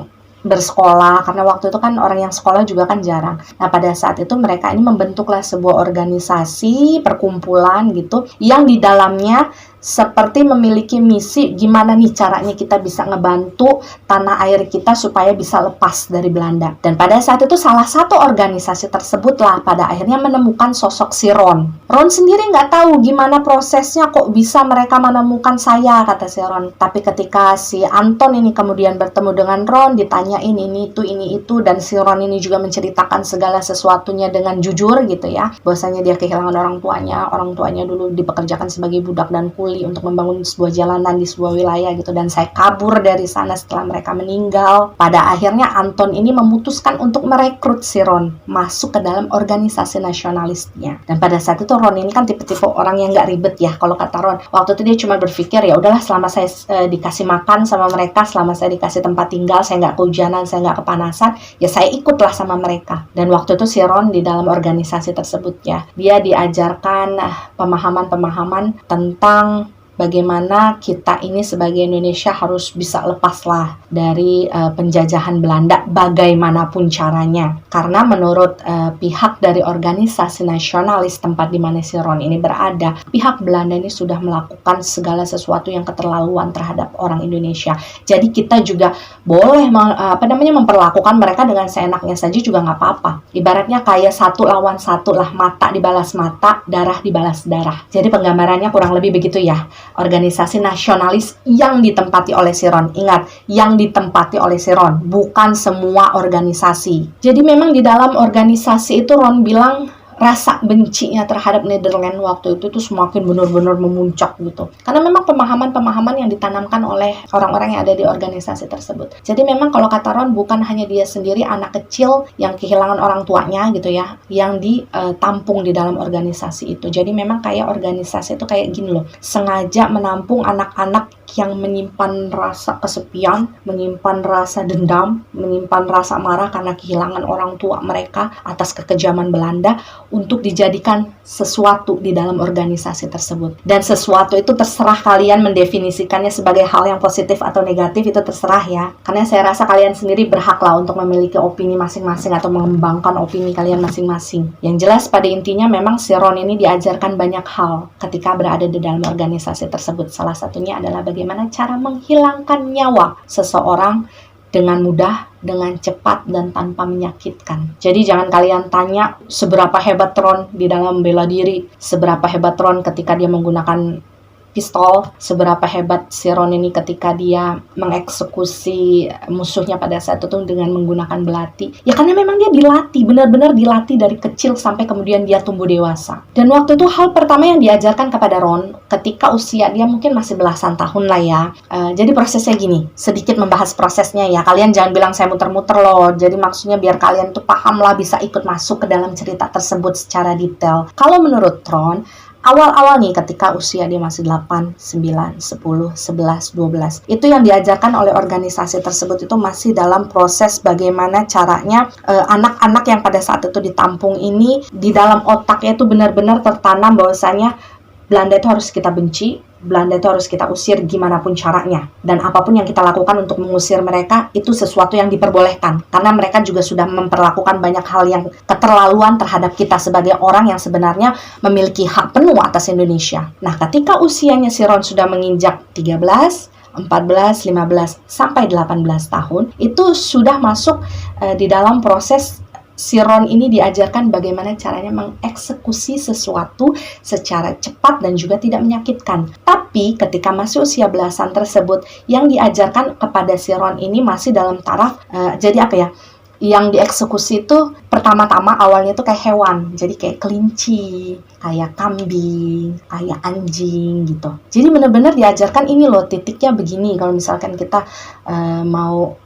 bersekolah, karena waktu itu kan orang yang sekolah juga kan jarang. Nah pada saat itu mereka ini membentuklah sebuah organisasi perkumpulan gitu, yang di dalamnya seperti memiliki misi gimana nih caranya kita bisa ngebantu tanah air kita supaya bisa lepas dari Belanda. Dan pada saat itu salah satu organisasi tersebutlah pada akhirnya menemukan sosok si Ron. Ron sendiri nggak tahu gimana prosesnya kok bisa mereka menemukan saya, kata si Ron. Tapi ketika si Anton ini kemudian bertemu dengan Ron, ditanyain ini itu, dan si Ron ini juga menceritakan segala sesuatunya dengan jujur gitu ya, bahwasanya dia kehilangan orang tuanya dulu dipekerjakan sebagai budak dan kuli untuk membangun sebuah jalanan di sebuah wilayah gitu, dan saya kabur dari sana setelah mereka meninggal. Pada akhirnya Anton ini memutuskan untuk merekrut si Ron masuk ke dalam organisasi nasionalisnya. Dan pada saat itu Ron ini kan tipe-tipe orang yang nggak ribet ya, kalau kata Ron. Waktu itu dia cuma berpikir ya udahlah, selama saya dikasih makan sama mereka, selama saya dikasih tempat tinggal, saya nggak kehujanan, saya nggak kepanasan, ya saya ikutlah sama mereka. Dan waktu itu si Ron di dalam organisasi tersebut ya, dia diajarkan pemahaman-pemahaman tentang bagaimana kita ini sebagai Indonesia harus bisa lepaslah dari penjajahan Belanda bagaimanapun caranya. Karena menurut pihak dari organisasi nasionalis tempat di mana si Ron ini berada, pihak Belanda ini sudah melakukan segala sesuatu yang keterlaluan terhadap orang Indonesia. Jadi kita juga boleh memperlakukan mereka dengan seenaknya saja juga nggak apa-apa. Ibaratnya kayak 1 lawan 1 lah, mata dibalas mata, darah dibalas darah. Jadi penggambarannya kurang lebih begitu ya. Organisasi nasionalis yang ditempati oleh si Ron. Ingat, yang ditempati oleh si Ron, bukan semua organisasi. Jadi memang di dalam organisasi itu Ron bilang rasa bencinya terhadap Nederland waktu itu tuh semakin benar-benar memuncak gitu. Karena memang pemahaman-pemahaman yang ditanamkan oleh orang-orang yang ada di organisasi tersebut. Jadi memang kalau kata Ron, bukan hanya dia sendiri anak kecil yang kehilangan orang tuanya gitu ya, yang ditampung di dalam organisasi itu. Jadi memang kayak organisasi itu kayak gini loh, sengaja menampung anak-anak yang menyimpan rasa kesepian, menyimpan rasa dendam, menyimpan rasa marah karena kehilangan orang tua mereka atas kekejaman Belanda, untuk dijadikan sesuatu di dalam organisasi tersebut. Dan sesuatu itu terserah kalian mendefinisikannya sebagai hal yang positif atau negatif, itu terserah ya. Karena saya rasa kalian sendiri berhak lah untuk memiliki opini masing-masing atau mengembangkan opini kalian masing-masing. Yang jelas pada intinya memang si Ron ini diajarkan banyak hal ketika berada di dalam organisasi tersebut. Salah satunya adalah bagaimana cara menghilangkan nyawa seseorang dengan mudah, dengan cepat, dan tanpa menyakitkan. Jadi jangan kalian tanya seberapa hebat Ron di dalam bela diri, seberapa hebat Ron ketika dia menggunakan pistol, seberapa hebat si Ron ini ketika dia mengeksekusi musuhnya pada saat itu dengan menggunakan belati. Ya karena memang dia dilatih, benar-benar dilatih dari kecil sampai kemudian dia tumbuh dewasa. Dan waktu itu hal pertama yang diajarkan kepada Ron ketika usia dia mungkin masih belasan tahun lah ya. Jadi prosesnya gini, sedikit membahas prosesnya ya. Kalian jangan bilang saya muter-muter loh. Jadi maksudnya biar kalian tuh paham lah, bisa ikut masuk ke dalam cerita tersebut secara detail. Kalau menurut Ron, awal-awal nih ketika usia dia masih 8, 9, 10, 11, 12. Itu yang diajarkan oleh organisasi tersebut itu masih dalam proses bagaimana caranya anak-anak yang pada saat itu ditampung ini di dalam otaknya itu benar-benar tertanam bahwasanya Belanda itu harus kita benci, Belanda itu harus kita usir gimana pun caranya. Dan apapun yang kita lakukan untuk mengusir mereka, itu sesuatu yang diperbolehkan. Karena mereka juga sudah memperlakukan banyak hal yang keterlaluan terhadap kita sebagai orang yang sebenarnya memiliki hak penuh atas Indonesia. Nah, ketika usianya si Ron sudah menginjak 13, 14, 15, sampai 18 tahun, itu sudah masuk di dalam proses si Ron ini diajarkan bagaimana caranya mengeksekusi sesuatu secara cepat dan juga tidak menyakitkan. Tapi ketika masih usia belasan tersebut, yang diajarkan kepada si Ron ini masih dalam taraf, jadi apa ya, yang dieksekusi itu pertama-tama awalnya tuh kayak hewan. Jadi kayak kelinci, kayak kambing, kayak anjing gitu. Jadi benar-benar diajarkan ini loh, titiknya begini. Kalau misalkan kita mau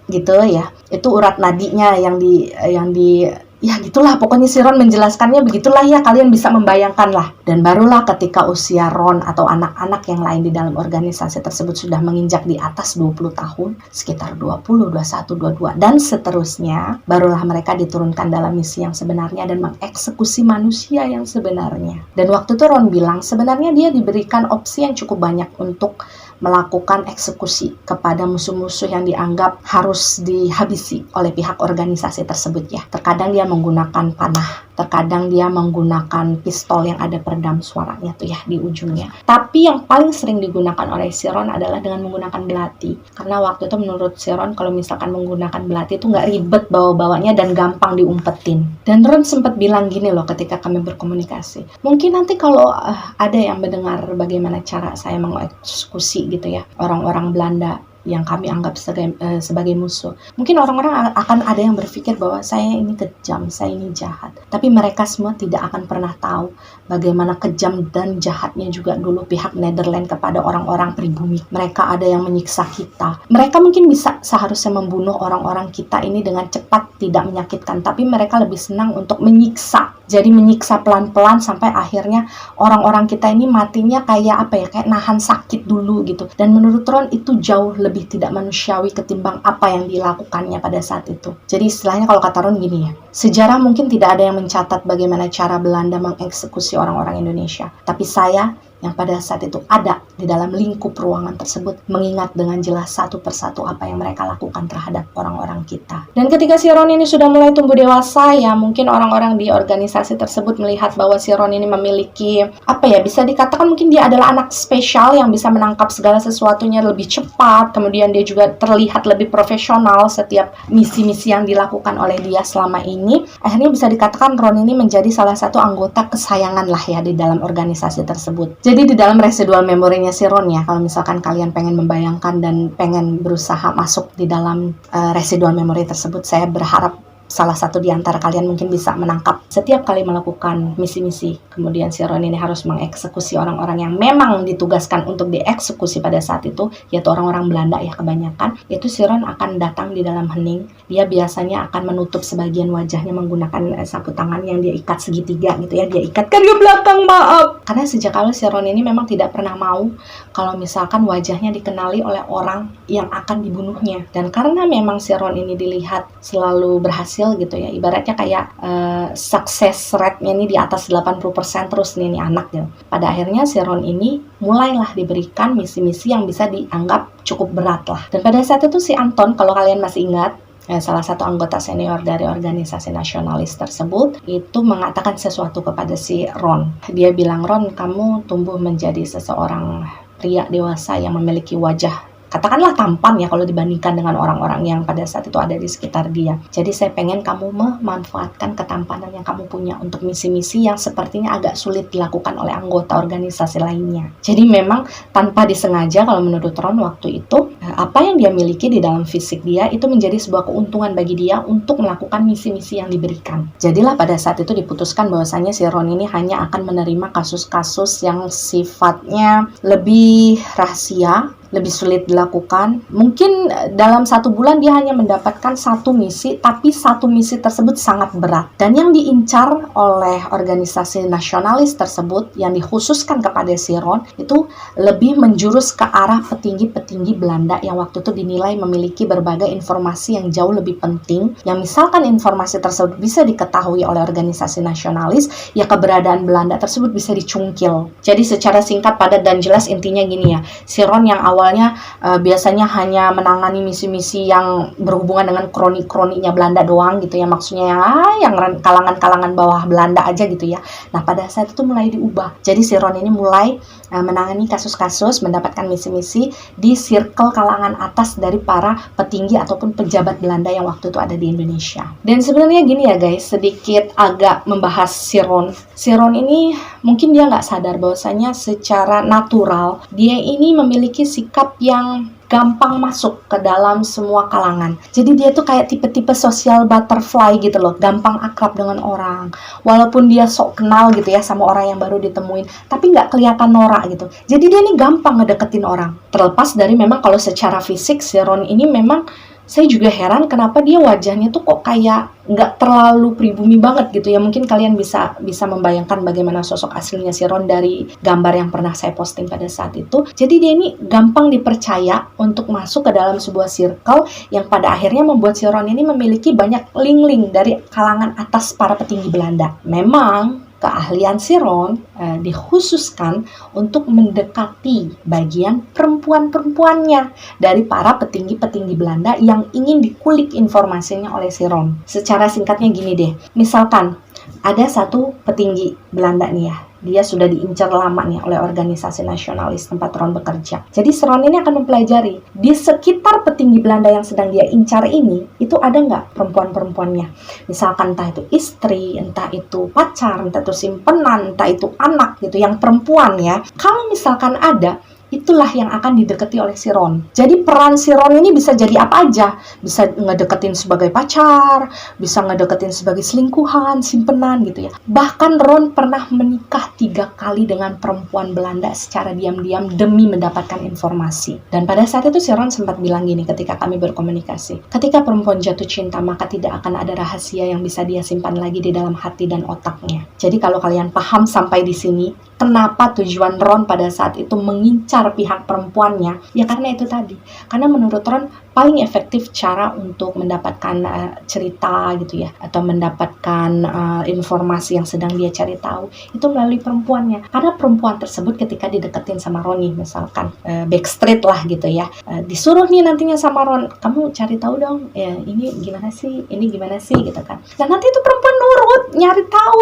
gitu ya, itu urat nadinya yang di ya gitulah, pokoknya si Ron menjelaskannya begitulah ya, kalian bisa membayangkan lah. Dan barulah ketika usia Ron atau anak-anak yang lain di dalam organisasi tersebut sudah menginjak di atas 20 tahun, sekitar 20, 21, 22 dan seterusnya, barulah mereka diturunkan dalam misi yang sebenarnya dan mengeksekusi manusia yang sebenarnya. Dan waktu itu Ron bilang sebenarnya dia diberikan opsi yang cukup banyak untuk melakukan eksekusi kepada musuh-musuh yang dianggap harus dihabisi oleh pihak organisasi tersebut ya. Terkadang dia menggunakan panah, terkadang dia menggunakan pistol yang ada peredam suaranya tuh ya di ujungnya. Tapi yang paling sering digunakan oleh si Ron adalah dengan menggunakan belati. Karena waktu itu menurut si Ron kalau misalkan menggunakan belati itu nggak ribet bawa-bawanya dan gampang diumpetin. Dan Ron sempat bilang gini loh ketika kami berkomunikasi. Mungkin nanti kalau ada yang mendengar bagaimana cara saya mengeksekusi gitu ya, orang-orang Belanda yang kami anggap sebagai musuh. Mungkin orang-orang akan ada yang berpikir bahwa saya ini kejam, saya ini jahat. Tapi mereka semua tidak akan pernah tahu bagaimana kejam dan jahatnya juga dulu pihak Nederland kepada orang-orang pribumi. Mereka ada yang menyiksa kita. Mereka mungkin bisa seharusnya membunuh orang-orang kita ini dengan cepat, tidak menyakitkan. Tapi mereka lebih senang untuk menyiksa. Jadi menyiksa pelan-pelan sampai akhirnya orang-orang kita ini matinya kayak apa ya, kayak nahan sakit dulu gitu. Dan menurut Ron itu jauh lebih tidak manusiawi ketimbang apa yang dilakukannya pada saat itu. Jadi istilahnya kalau kata Ron gini ya, sejarah mungkin tidak ada yang mencatat bagaimana cara Belanda mengeksekusi orang-orang Indonesia. Tapi saya yang pada saat itu ada di dalam lingkup ruangan tersebut mengingat dengan jelas satu persatu apa yang mereka lakukan terhadap orang-orang kita. Dan ketika si Ron ini sudah mulai tumbuh dewasa ya, mungkin orang-orang di organisasi tersebut melihat bahwa si Ron ini memiliki apa ya, bisa dikatakan mungkin dia adalah anak spesial yang bisa menangkap segala sesuatunya lebih cepat, kemudian dia juga terlihat lebih profesional setiap misi-misi yang dilakukan oleh dia selama ini. Akhirnya bisa dikatakan Ron ini menjadi salah satu anggota kesayangan lah ya di dalam organisasi tersebut. Jadi di dalam residual memorinya si Ron ya, kalau misalkan kalian pengen membayangkan dan pengen berusaha masuk di dalam residual memori tersebut, saya berharap salah satu di antara kalian mungkin bisa menangkap setiap kali melakukan misi-misi. Kemudian si Ron ini harus mengeksekusi orang-orang yang memang ditugaskan untuk dieksekusi pada saat itu, yaitu orang-orang Belanda ya kebanyakan. Itu si Ron akan datang di dalam hening. Dia biasanya akan menutup sebagian wajahnya menggunakan sapu tangan yang dia ikat segitiga gitu ya. Dia ikat ke belakang, maaf. Karena sejak awal si Ron ini memang tidak pernah mau kalau misalkan wajahnya dikenali oleh orang yang akan dibunuhnya. Dan karena memang si Ron ini dilihat selalu berhasil gitu ya, ibaratnya kayak success rate-nya ini di atas 80% terus nih anak gitu. Pada akhirnya si Ron ini mulailah diberikan misi-misi yang bisa dianggap cukup berat lah. Dan pada saat itu si Anton, kalau kalian masih ingat, salah satu anggota senior dari organisasi nasionalis tersebut itu mengatakan sesuatu kepada si Ron. Dia bilang, Ron, kamu tumbuh menjadi seseorang pria dewasa yang memiliki wajah katakanlah tampan ya kalau dibandingkan dengan orang-orang yang pada saat itu ada di sekitar dia. Jadi saya pengen kamu memanfaatkan ketampanan yang kamu punya untuk misi-misi yang sepertinya agak sulit dilakukan oleh anggota organisasi lainnya. Jadi memang tanpa disengaja kalau menurut Ron waktu itu, apa yang dia miliki di dalam fisik dia itu menjadi sebuah keuntungan bagi dia untuk melakukan misi-misi yang diberikan. Jadilah pada saat itu diputuskan bahwasanya si Ron ini hanya akan menerima kasus-kasus yang sifatnya lebih rahasia, lebih sulit dilakukan. Mungkin dalam 1 bulan dia hanya mendapatkan 1 misi, tapi 1 misi tersebut sangat berat. Dan yang diincar oleh organisasi nasionalis tersebut yang dikhususkan kepada si Ron itu lebih menjurus ke arah petinggi-petinggi Belanda yang waktu itu dinilai memiliki berbagai informasi yang jauh lebih penting. Yang misalkan informasi tersebut bisa diketahui oleh organisasi nasionalis, ya keberadaan Belanda tersebut bisa dicungkil. Jadi secara singkat, padat, dan jelas intinya gini ya, si Ron yang awalnya biasanya hanya menangani misi-misi yang berhubungan dengan kroni-kroninya Belanda doang gitu ya, maksudnya yang kalangan-kalangan bawah Belanda aja gitu ya. Nah pada saat itu mulai diubah, jadi si Ron ini mulai menangani kasus-kasus, mendapatkan misi-misi di circle kalangan atas dari para petinggi ataupun pejabat Belanda yang waktu itu ada di Indonesia. Dan sebenarnya gini ya guys, sedikit agak membahas si Ron. Si Ron ini mungkin dia nggak sadar bahwasanya secara natural dia ini memiliki sikap yang gampang masuk ke dalam semua kalangan. Jadi dia tuh kayak tipe-tipe social butterfly gitu loh, gampang akrab dengan orang. Walaupun dia sok kenal gitu ya sama orang yang baru ditemuin, tapi nggak kelihatan norak gitu. Jadi dia nih gampang ngedeketin orang. Terlepas dari memang kalau secara fisik si Ron ini memang saya juga heran kenapa dia wajahnya tuh kok kayak nggak terlalu pribumi banget gitu ya. Mungkin kalian bisa membayangkan bagaimana sosok aslinya si Ron dari gambar yang pernah saya posting pada saat itu. Jadi dia ini gampang dipercaya untuk masuk ke dalam sebuah circle yang pada akhirnya membuat si Ron ini memiliki banyak link-link dari kalangan atas para petinggi Belanda. Memang keahlian si Ron dikhususkan untuk mendekati bagian perempuan-perempuannya dari para petinggi-petinggi Belanda yang ingin dikulik informasinya oleh si Ron. Secara singkatnya gini deh, misalkan ada satu petinggi Belanda nih ya, dia sudah diincar lama nih oleh organisasi nasionalis tempat Ron bekerja. Jadi Ron ini akan mempelajari di sekitar petinggi Belanda yang sedang dia incar ini, itu ada nggak perempuan-perempuannya. Misalkan entah itu istri, entah itu pacar, entah itu simpenan, entah itu anak gitu, yang perempuan ya. Kalau misalkan ada, itulah yang akan didekati oleh si Ron. Jadi peran si Ron ini bisa jadi apa aja. Bisa ngedeketin sebagai pacar, bisa ngedeketin sebagai selingkuhan, simpenan gitu ya. Bahkan Ron pernah menikah 3 kali dengan perempuan Belanda secara diam-diam demi mendapatkan informasi. Dan pada saat itu si Ron sempat bilang gini ketika kami berkomunikasi. Ketika perempuan jatuh cinta, maka tidak akan ada rahasia yang bisa dia simpan lagi di dalam hati dan otaknya. Jadi kalau kalian paham sampai di sini, kenapa tujuan Ron pada saat itu mengincar pihak perempuannya? Ya karena itu tadi. Karena menurut Ron paling efektif cara untuk mendapatkan cerita gitu ya, atau mendapatkan informasi yang sedang dia cari tahu itu melalui perempuannya. Karena perempuan tersebut ketika dideketin sama Ron nih, misalkan backstreet lah gitu ya, disuruh nih nantinya sama Ron, kamu cari tahu dong ini gimana sih gitu kan. Dan nanti itu perempuan nurut,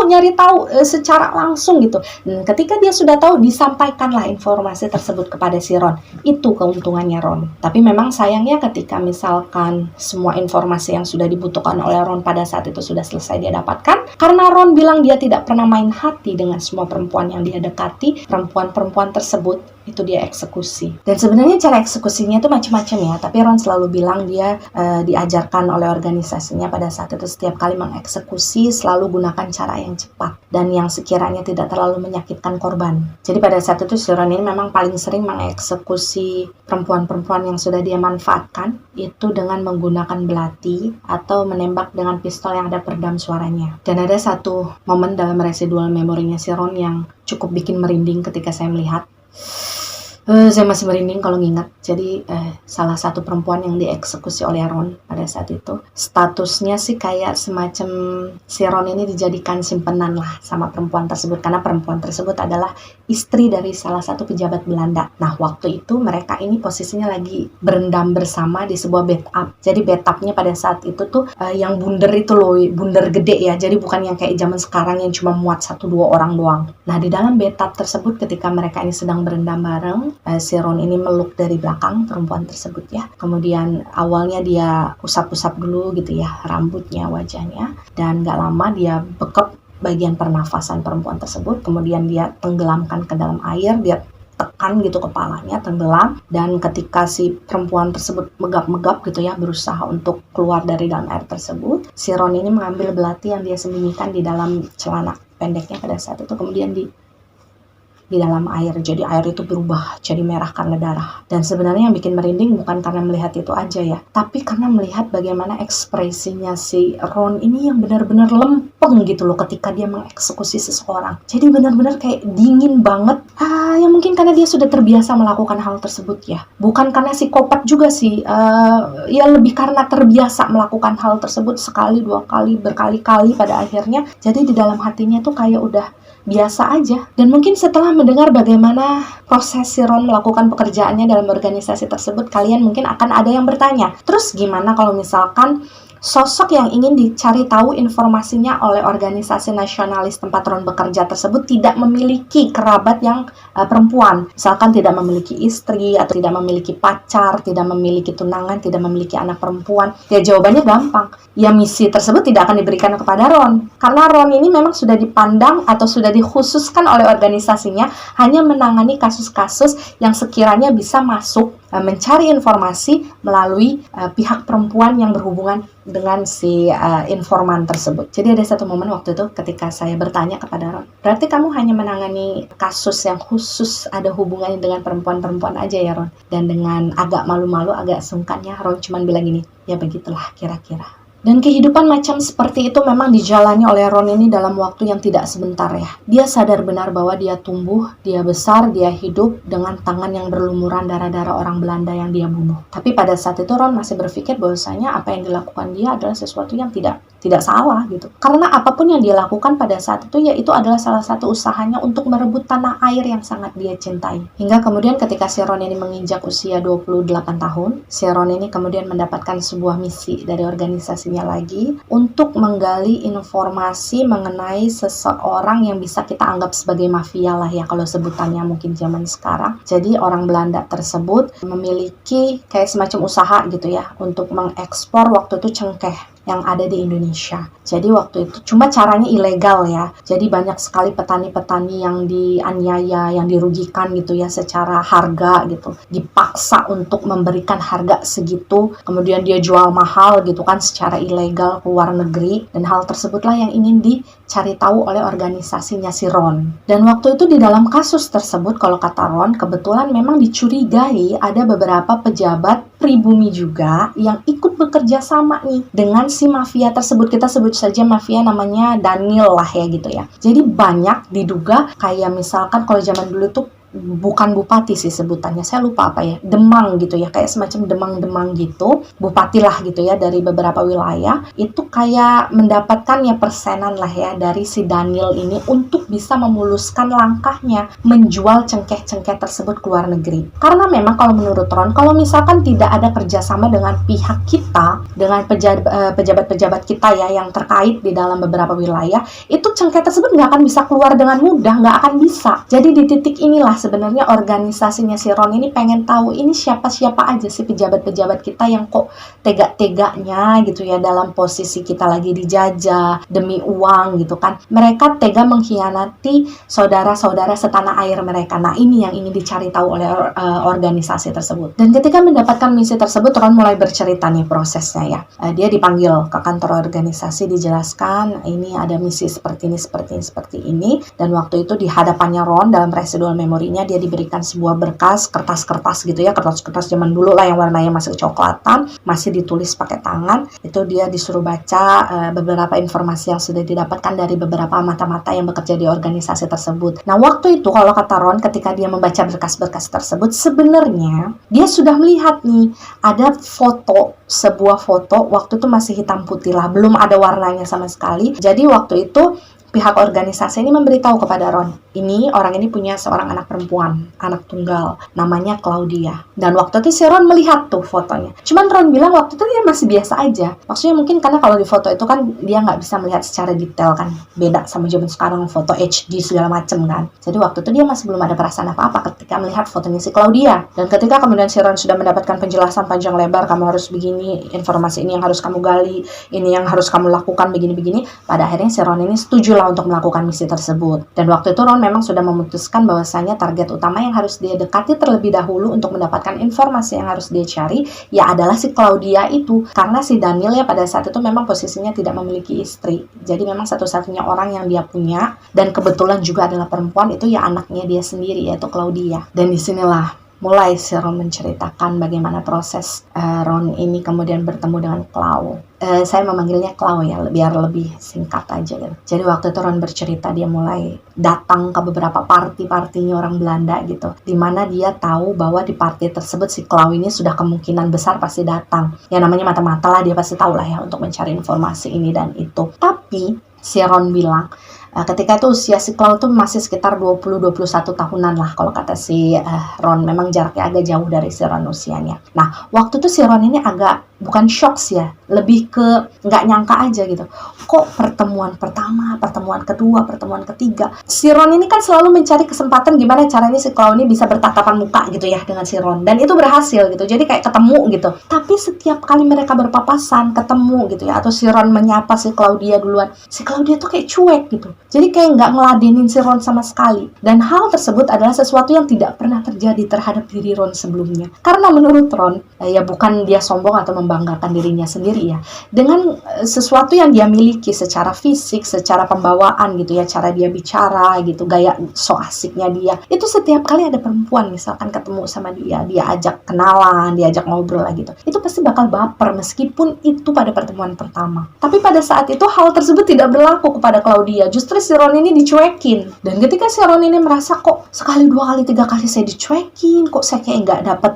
nyari tahu secara langsung gitu. Dan ketika dia sudah tahu, disampaikanlah informasi tersebut kepada si Ron. Itu keuntungannya Ron. Tapi memang sayangnya ketika misalkan semua informasi yang sudah dibutuhkan oleh Ron pada saat itu sudah selesai dia dapatkan, karena Ron bilang dia tidak pernah main hati dengan semua perempuan yang dia dekati, perempuan-perempuan tersebut itu dia eksekusi. Dan sebenarnya cara eksekusinya itu macam-macam ya, tapi Ron selalu bilang dia diajarkan oleh organisasinya pada saat itu setiap kali mengeksekusi selalu gunakan cara yang cepat dan yang sekiranya tidak terlalu menyakitkan korban. Jadi pada saat itu si Ron ini memang paling sering mengeksekusi perempuan-perempuan yang sudah dia manfaatkan itu dengan menggunakan belati atau menembak dengan pistol yang ada peredam suaranya. Dan ada satu momen dalam residual memorinya si Ron yang cukup bikin merinding ketika saya melihat. Saya masih merinding kalau ngingat. Jadi salah satu perempuan yang dieksekusi oleh Ron pada saat itu, statusnya sih kayak semacam si Ron ini dijadikan simpenan lah sama perempuan tersebut, karena perempuan tersebut adalah istri dari salah satu pejabat Belanda. Nah waktu itu mereka ini posisinya lagi berendam bersama di sebuah bathtub. Jadi bathtubnya pada saat itu tuh yang bundar itu loh, bundar gede ya. Jadi bukan yang kayak zaman sekarang yang cuma muat 1-2 orang doang. Nah di dalam bathtub tersebut ketika mereka ini sedang berendam bareng, si Ron ini meluk dari belakang perempuan tersebut ya. Kemudian awalnya dia usap-usap dulu gitu ya rambutnya, wajahnya, dan gak lama dia bekap bagian pernafasan perempuan tersebut. Kemudian dia tenggelamkan ke dalam air, dia tekan gitu kepalanya, tenggelam. Dan ketika si perempuan tersebut megap-megap gitu ya, berusaha untuk keluar dari dalam air tersebut, si Ron ini mengambil belati yang dia sembunyikan di dalam celana pendeknya pada saat itu, kemudian di dalam air. Jadi air itu berubah jadi merah karena darah. Dan sebenarnya yang bikin merinding bukan karena melihat itu aja ya, tapi karena melihat bagaimana ekspresinya si Ron ini yang benar-benar lempeng gitu loh ketika dia mengeksekusi seseorang. Jadi benar-benar kayak dingin banget. Ya mungkin karena dia sudah terbiasa melakukan hal tersebut ya. Bukan karena psikopat juga sih. Ya lebih karena terbiasa melakukan hal tersebut sekali, dua kali, berkali-kali pada akhirnya. Jadi di dalam hatinya tuh kayak udah biasa aja. Dan mungkin setelah mendengar bagaimana proses si Ron melakukan pekerjaannya dalam organisasi tersebut, kalian mungkin akan ada yang bertanya, terus gimana kalau misalkan sosok yang ingin dicari tahu informasinya oleh organisasi nasionalis tempat Ron bekerja tersebut tidak memiliki kerabat yang perempuan, misalkan tidak memiliki istri atau tidak memiliki pacar, tidak memiliki tunangan, tidak memiliki anak perempuan? Ya jawabannya gampang, ya misi tersebut tidak akan diberikan kepada Ron, karena Ron ini memang sudah dipandang atau sudah dikhususkan oleh organisasinya hanya menangani kasus-kasus yang sekiranya bisa masuk mencari informasi melalui pihak perempuan yang berhubungan dengan si informan tersebut. Jadi ada satu momen waktu itu ketika saya bertanya kepada Ron, berarti kamu hanya menangani kasus yang khusus ada hubungannya dengan perempuan-perempuan aja ya Ron? Dan dengan agak malu-malu, agak sungkannya Ron cuman bilang gini, ya begitulah kira-kira. Dan kehidupan macam seperti itu memang dijalani oleh Ron ini dalam waktu yang tidak sebentar ya. Dia sadar benar bahwa dia tumbuh, dia besar, dia hidup dengan tangan yang berlumuran darah-darah orang Belanda yang dia bunuh. Tapi pada saat itu Ron masih berpikir bahwasanya apa yang dilakukan dia adalah sesuatu yang tidak salah gitu. Karena apapun yang dia lakukan pada saat itu, ya itu adalah salah satu usahanya untuk merebut tanah air yang sangat dia cintai. Hingga kemudian ketika si Ron ini menginjak usia 28 tahun, si Ron ini kemudian mendapatkan sebuah misi dari organisasi lagi untuk menggali informasi mengenai seseorang yang bisa kita anggap sebagai mafia lah ya kalau sebutannya mungkin zaman sekarang. Jadi orang Belanda tersebut memiliki kayak semacam usaha gitu ya untuk mengekspor waktu itu cengkeh yang ada di Indonesia. Jadi waktu itu cuma caranya ilegal ya. Jadi banyak sekali petani-petani yang dianiaya, yang dirugikan gitu ya secara harga gitu. Dipaksa untuk memberikan harga segitu, kemudian dia jual mahal gitu kan secara ilegal ke luar negeri. Dan hal tersebutlah yang ingin dicari tahu oleh organisasinya si Ron. Dan waktu itu di dalam kasus tersebut, kalau kata Ron, kebetulan memang dicurigai ada beberapa pejabat pribumi juga yang ikut bekerja sama nih dengan si mafia tersebut. Kita sebut saja mafia namanya Daniel lah ya gitu ya. Jadi banyak diduga kayak misalkan kalau zaman dulu tuh bukan bupati sih sebutannya, saya lupa apa ya, Demang gitu ya, kayak semacam Demang-Demang gitu, bupati lah gitu ya dari beberapa wilayah, itu kayak mendapatkan ya persenan lah ya dari si Daniel ini untuk bisa memuluskan langkahnya menjual cengkeh-cengkeh tersebut ke luar negeri. Karena memang kalau menurut Ron, kalau misalkan tidak ada kerjasama dengan pihak kita, dengan pejabat-pejabat kita ya yang terkait di dalam beberapa wilayah, itu cengkeh tersebut nggak akan bisa keluar dengan mudah, nggak akan bisa. Jadi di titik inilah sebenarnya organisasinya si Ron ini pengen tahu ini siapa-siapa aja sih pejabat-pejabat kita yang kok tega-teganya gitu ya dalam posisi kita lagi dijajah demi uang gitu kan. Mereka tega mengkhianati saudara-saudara setanah air mereka. Nah ini yang ingin dicari tahu oleh organisasi tersebut. Dan ketika mendapatkan misi tersebut, Ron mulai bercerita nih prosesnya ya. Dia dipanggil ke kantor organisasi, dijelaskan ini ada misi seperti ini, seperti ini. Dan waktu itu di hadapannya Ron dalam residual memorinya dia diberikan sebuah berkas, kertas-kertas gitu ya, kertas-kertas zaman dulu lah yang warnanya masih kecoklatan, masih ditulis pakai tangan. Itu dia disuruh baca beberapa informasi yang sudah didapatkan dari beberapa mata-mata yang bekerja di organisasi tersebut. Nah waktu itu kalau kata Ron, ketika dia membaca berkas-berkas tersebut, sebenarnya dia sudah melihat nih ada foto, sebuah foto waktu itu masih hitam putih lah, belum ada warnanya sama sekali. Jadi waktu itu pihak organisasi ini memberitahu kepada Ron, orang ini punya seorang anak perempuan, anak tunggal, namanya Claudia. Dan waktu itu si Ron melihat tuh fotonya. Cuman Ron bilang waktu itu dia masih biasa aja. Maksudnya mungkin karena kalau di foto itu kan dia nggak bisa melihat secara detail kan. Beda sama zaman sekarang foto HD segala macem kan. Jadi waktu itu dia masih belum ada perasaan apa-apa ketika melihat fotonya si Claudia. Dan ketika kemudian si Ron sudah mendapatkan penjelasan panjang lebar, kamu harus begini, informasi ini yang harus kamu gali, ini yang harus kamu lakukan begini-begini, pada akhirnya si Ron ini setujulah untuk melakukan misi tersebut. Dan waktu itu Ron memang sudah memutuskan bahwasanya target utama yang harus dia dekati terlebih dahulu untuk mendapatkan informasi yang harus dia cari ya adalah si Claudia itu. Karena si Daniel ya pada saat itu memang posisinya tidak memiliki istri. Jadi memang satu-satunya orang yang dia punya dan kebetulan juga adalah perempuan itu ya anaknya dia sendiri yaitu Claudia. Dan disinilah mulai si Ron menceritakan bagaimana proses Ron ini kemudian bertemu dengan Clau. Saya memanggilnya Clau ya, biar lebih singkat aja gitu. Jadi waktu itu Ron bercerita dia mulai datang ke beberapa party-partinya orang Belanda gitu. Dimana dia tahu bahwa di party tersebut si Clau ini sudah kemungkinan besar pasti datang. Ya namanya mata-mata lah, dia pasti tahu lah ya untuk mencari informasi ini dan itu. Tapi si Ron bilang, ketika itu usia si Clau tuh masih sekitar 20-21 tahunan lah kalau kata si Ron. Memang jaraknya agak jauh dari si Ron usianya. Nah, waktu itu si Ron ini agak bukan shock sih ya, lebih ke nggak nyangka aja gitu. Kok pertemuan pertama, pertemuan kedua, pertemuan ketiga, si Ron ini kan selalu mencari kesempatan gimana caranya si Clau ini bisa bertatapan muka gitu ya dengan si Ron. Dan itu berhasil gitu, jadi kayak ketemu gitu. Tapi setiap kali mereka berpapasan, ketemu gitu ya, atau si Ron menyapa si Claudia duluan, si Claudia tuh kayak cuek gitu. Jadi kayak nggak ngeladenin si Ron sama sekali. Dan hal tersebut adalah sesuatu yang tidak pernah terjadi terhadap diri Ron sebelumnya. Karena menurut Ron, ya bukan dia sombong atau membanggakan dirinya sendiri ya. Dengan sesuatu yang dia miliki secara fisik, secara pembawaan gitu ya, cara dia bicara gitu, gaya so asiknya dia. Itu setiap kali ada perempuan misalkan ketemu sama dia ajak kenalan, dia ajak ngobrol lah gitu. Itu pasti bakal baper meskipun itu pada pertemuan pertama. Tapi pada saat itu hal tersebut tidak berlaku kepada Claudia. Justru si Ron ini dicuekin. Dan ketika si Ron ini merasa kok sekali, dua kali, tiga kali saya dicuekin, kok saya kayak nggak dapet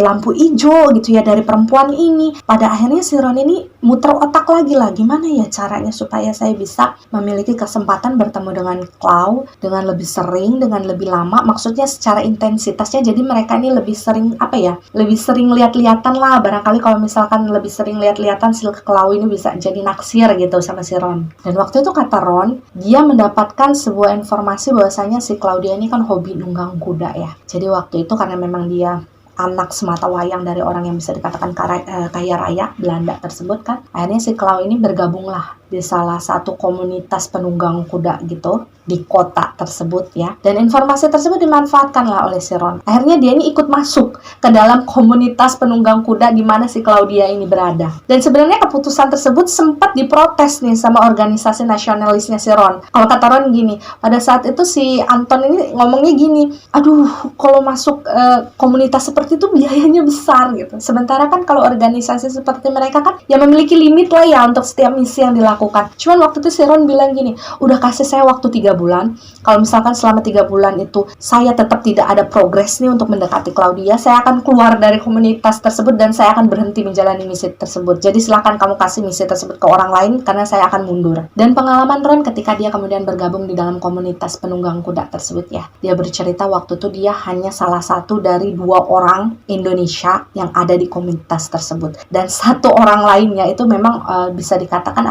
lampu hijau gitu ya dari perempuan ini. Pada akhirnya si Ron ini muter otak lagi lah, gimana ya caranya supaya saya bisa memiliki kesempatan bertemu dengan Clau dengan lebih sering, dengan lebih lama, maksudnya secara intensitasnya. Jadi mereka ini lebih sering lebih sering lihat-lihatan lah. Barangkali kalau misalkan lebih sering lihat-lihatan si Clau ini bisa jadi naksir gitu sama si Ron. Dan waktu itu kata Ron, dia mendapatkan sebuah informasi bahwasanya si Claudia ini kan hobi nunggang kuda ya. Jadi waktu itu karena memang dia anak semata wayang dari orang yang bisa dikatakan kaya raya Belanda tersebut kan, akhirnya si Clau ini bergabunglah di salah satu komunitas penunggang kuda gitu di kota tersebut ya. Dan informasi tersebut dimanfaatkanlah oleh si Ron. Akhirnya dia ini ikut masuk ke dalam komunitas penunggang kuda di mana si Claudia ini berada. Dan sebenarnya keputusan tersebut sempat diprotes nih sama organisasi nasionalisnya si Ron. Kalau kata Ron gini, pada saat itu si Anton ini ngomongnya gini, aduh kalau masuk komunitas seperti itu biayanya besar gitu. Sementara kan kalau organisasi seperti mereka kan ya memiliki limit lah ya untuk setiap misi yang dilakukan. Cuman waktu itu si Ron bilang gini, udah kasih saya waktu 3 bulan. Kalau misalkan selama 3 bulan itu saya tetap tidak ada progres nih untuk mendekati Claudia, saya akan keluar dari komunitas tersebut dan saya akan berhenti menjalani misi tersebut. Jadi silakan kamu kasih misi tersebut ke orang lain karena saya akan mundur. Dan pengalaman Ron ketika dia kemudian bergabung di dalam komunitas penunggang kuda tersebut ya, dia bercerita waktu itu dia hanya salah satu dari 2 orang Indonesia yang ada di komunitas tersebut. Dan 1 orang lainnya itu memang bisa dikatakan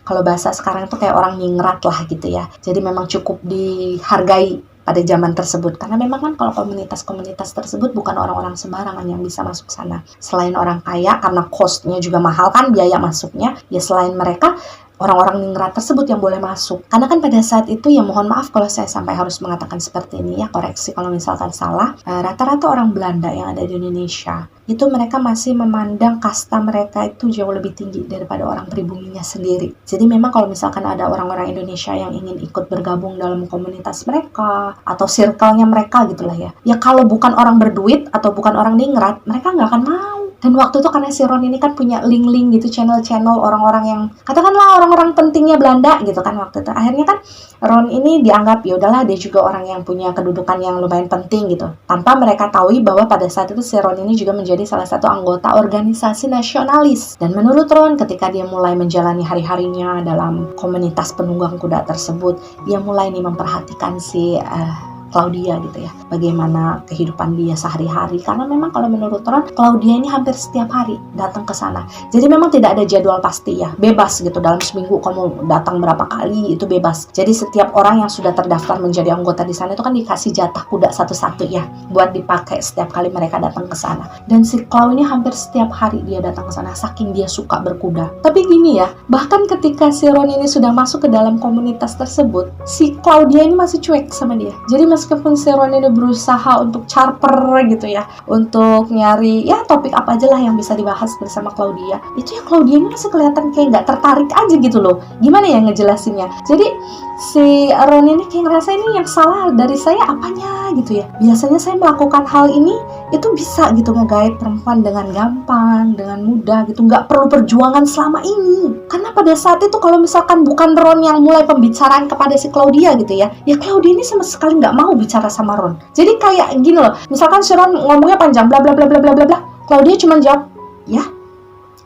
kalau bahasa sekarang itu kayak orang ningrat lah gitu ya. Jadi memang cukup dihargai pada zaman tersebut. Karena memang kan kalau komunitas-komunitas tersebut bukan orang-orang sembarangan yang bisa masuk sana. Selain orang kaya, karena cost-nya juga mahal kan biaya masuknya, ya selain mereka, orang-orang ningrat tersebut yang boleh masuk. Karena kan pada saat itu ya mohon maaf kalau saya sampai harus mengatakan seperti ini ya, koreksi kalau misalkan salah, rata-rata orang Belanda yang ada di Indonesia itu mereka masih memandang kasta mereka itu jauh lebih tinggi daripada orang pribuminya sendiri. Jadi memang kalau misalkan ada orang-orang Indonesia yang ingin ikut bergabung dalam komunitas mereka atau circle-nya mereka gitulah ya, ya kalau bukan orang berduit atau bukan orang ningrat, mereka nggak akan mau Dan waktu itu karena si Ron ini kan punya link-link gitu, channel-channel orang-orang yang katakanlah orang-orang pentingnya Belanda gitu kan waktu itu. Akhirnya kan Ron ini dianggap ya udahlah dia juga orang yang punya kedudukan yang lumayan penting gitu. Tanpa mereka tahu bahwa pada saat itu si Ron ini juga menjadi salah satu anggota organisasi nasionalis. Dan menurut Ron ketika dia mulai menjalani hari-harinya dalam komunitas penunggang kuda tersebut, dia mulai nih memperhatikan si Claudia gitu ya, bagaimana kehidupan dia sehari-hari, karena memang kalau menurut Ron, Claudia ini hampir setiap hari datang ke sana. Jadi memang tidak ada jadwal pasti ya, bebas gitu, dalam seminggu kamu datang berapa kali itu bebas. Jadi setiap orang yang sudah terdaftar menjadi anggota di sana itu kan dikasih jatah kuda satu-satu ya, buat dipakai setiap kali mereka datang ke sana. Dan si Clau ini hampir setiap hari dia datang ke sana, saking dia suka berkuda. Tapi gini ya, bahkan ketika si Ron ini sudah masuk ke dalam komunitas tersebut, si Claudia ini masih cuek sama dia. Jadi meskipun si Ron ini berusaha untuk charper gitu ya, untuk nyari ya topik apa aja lah yang bisa dibahas bersama Claudia, itu ya Claudia ini masih kelihatan kayak nggak tertarik aja gitu loh. Gimana ya ngejelasinnya? Jadi si Ron ini kayak ngerasa ini yang salah dari saya apanya gitu ya. Biasanya saya melakukan hal ini itu bisa gitu nge-guide perempuan dengan gampang, dengan mudah gitu, nggak perlu perjuangan selama ini. Karena pada saat itu kalau misalkan bukan Ron yang mulai pembicaraan kepada si Claudia gitu ya Claudia ini sama sekali nggak mau bicara sama Ron. Jadi kayak gini loh, misalkan si Ron ngomongnya panjang bla bla bla bla bla bla bla, Claudia cuma jawab ya,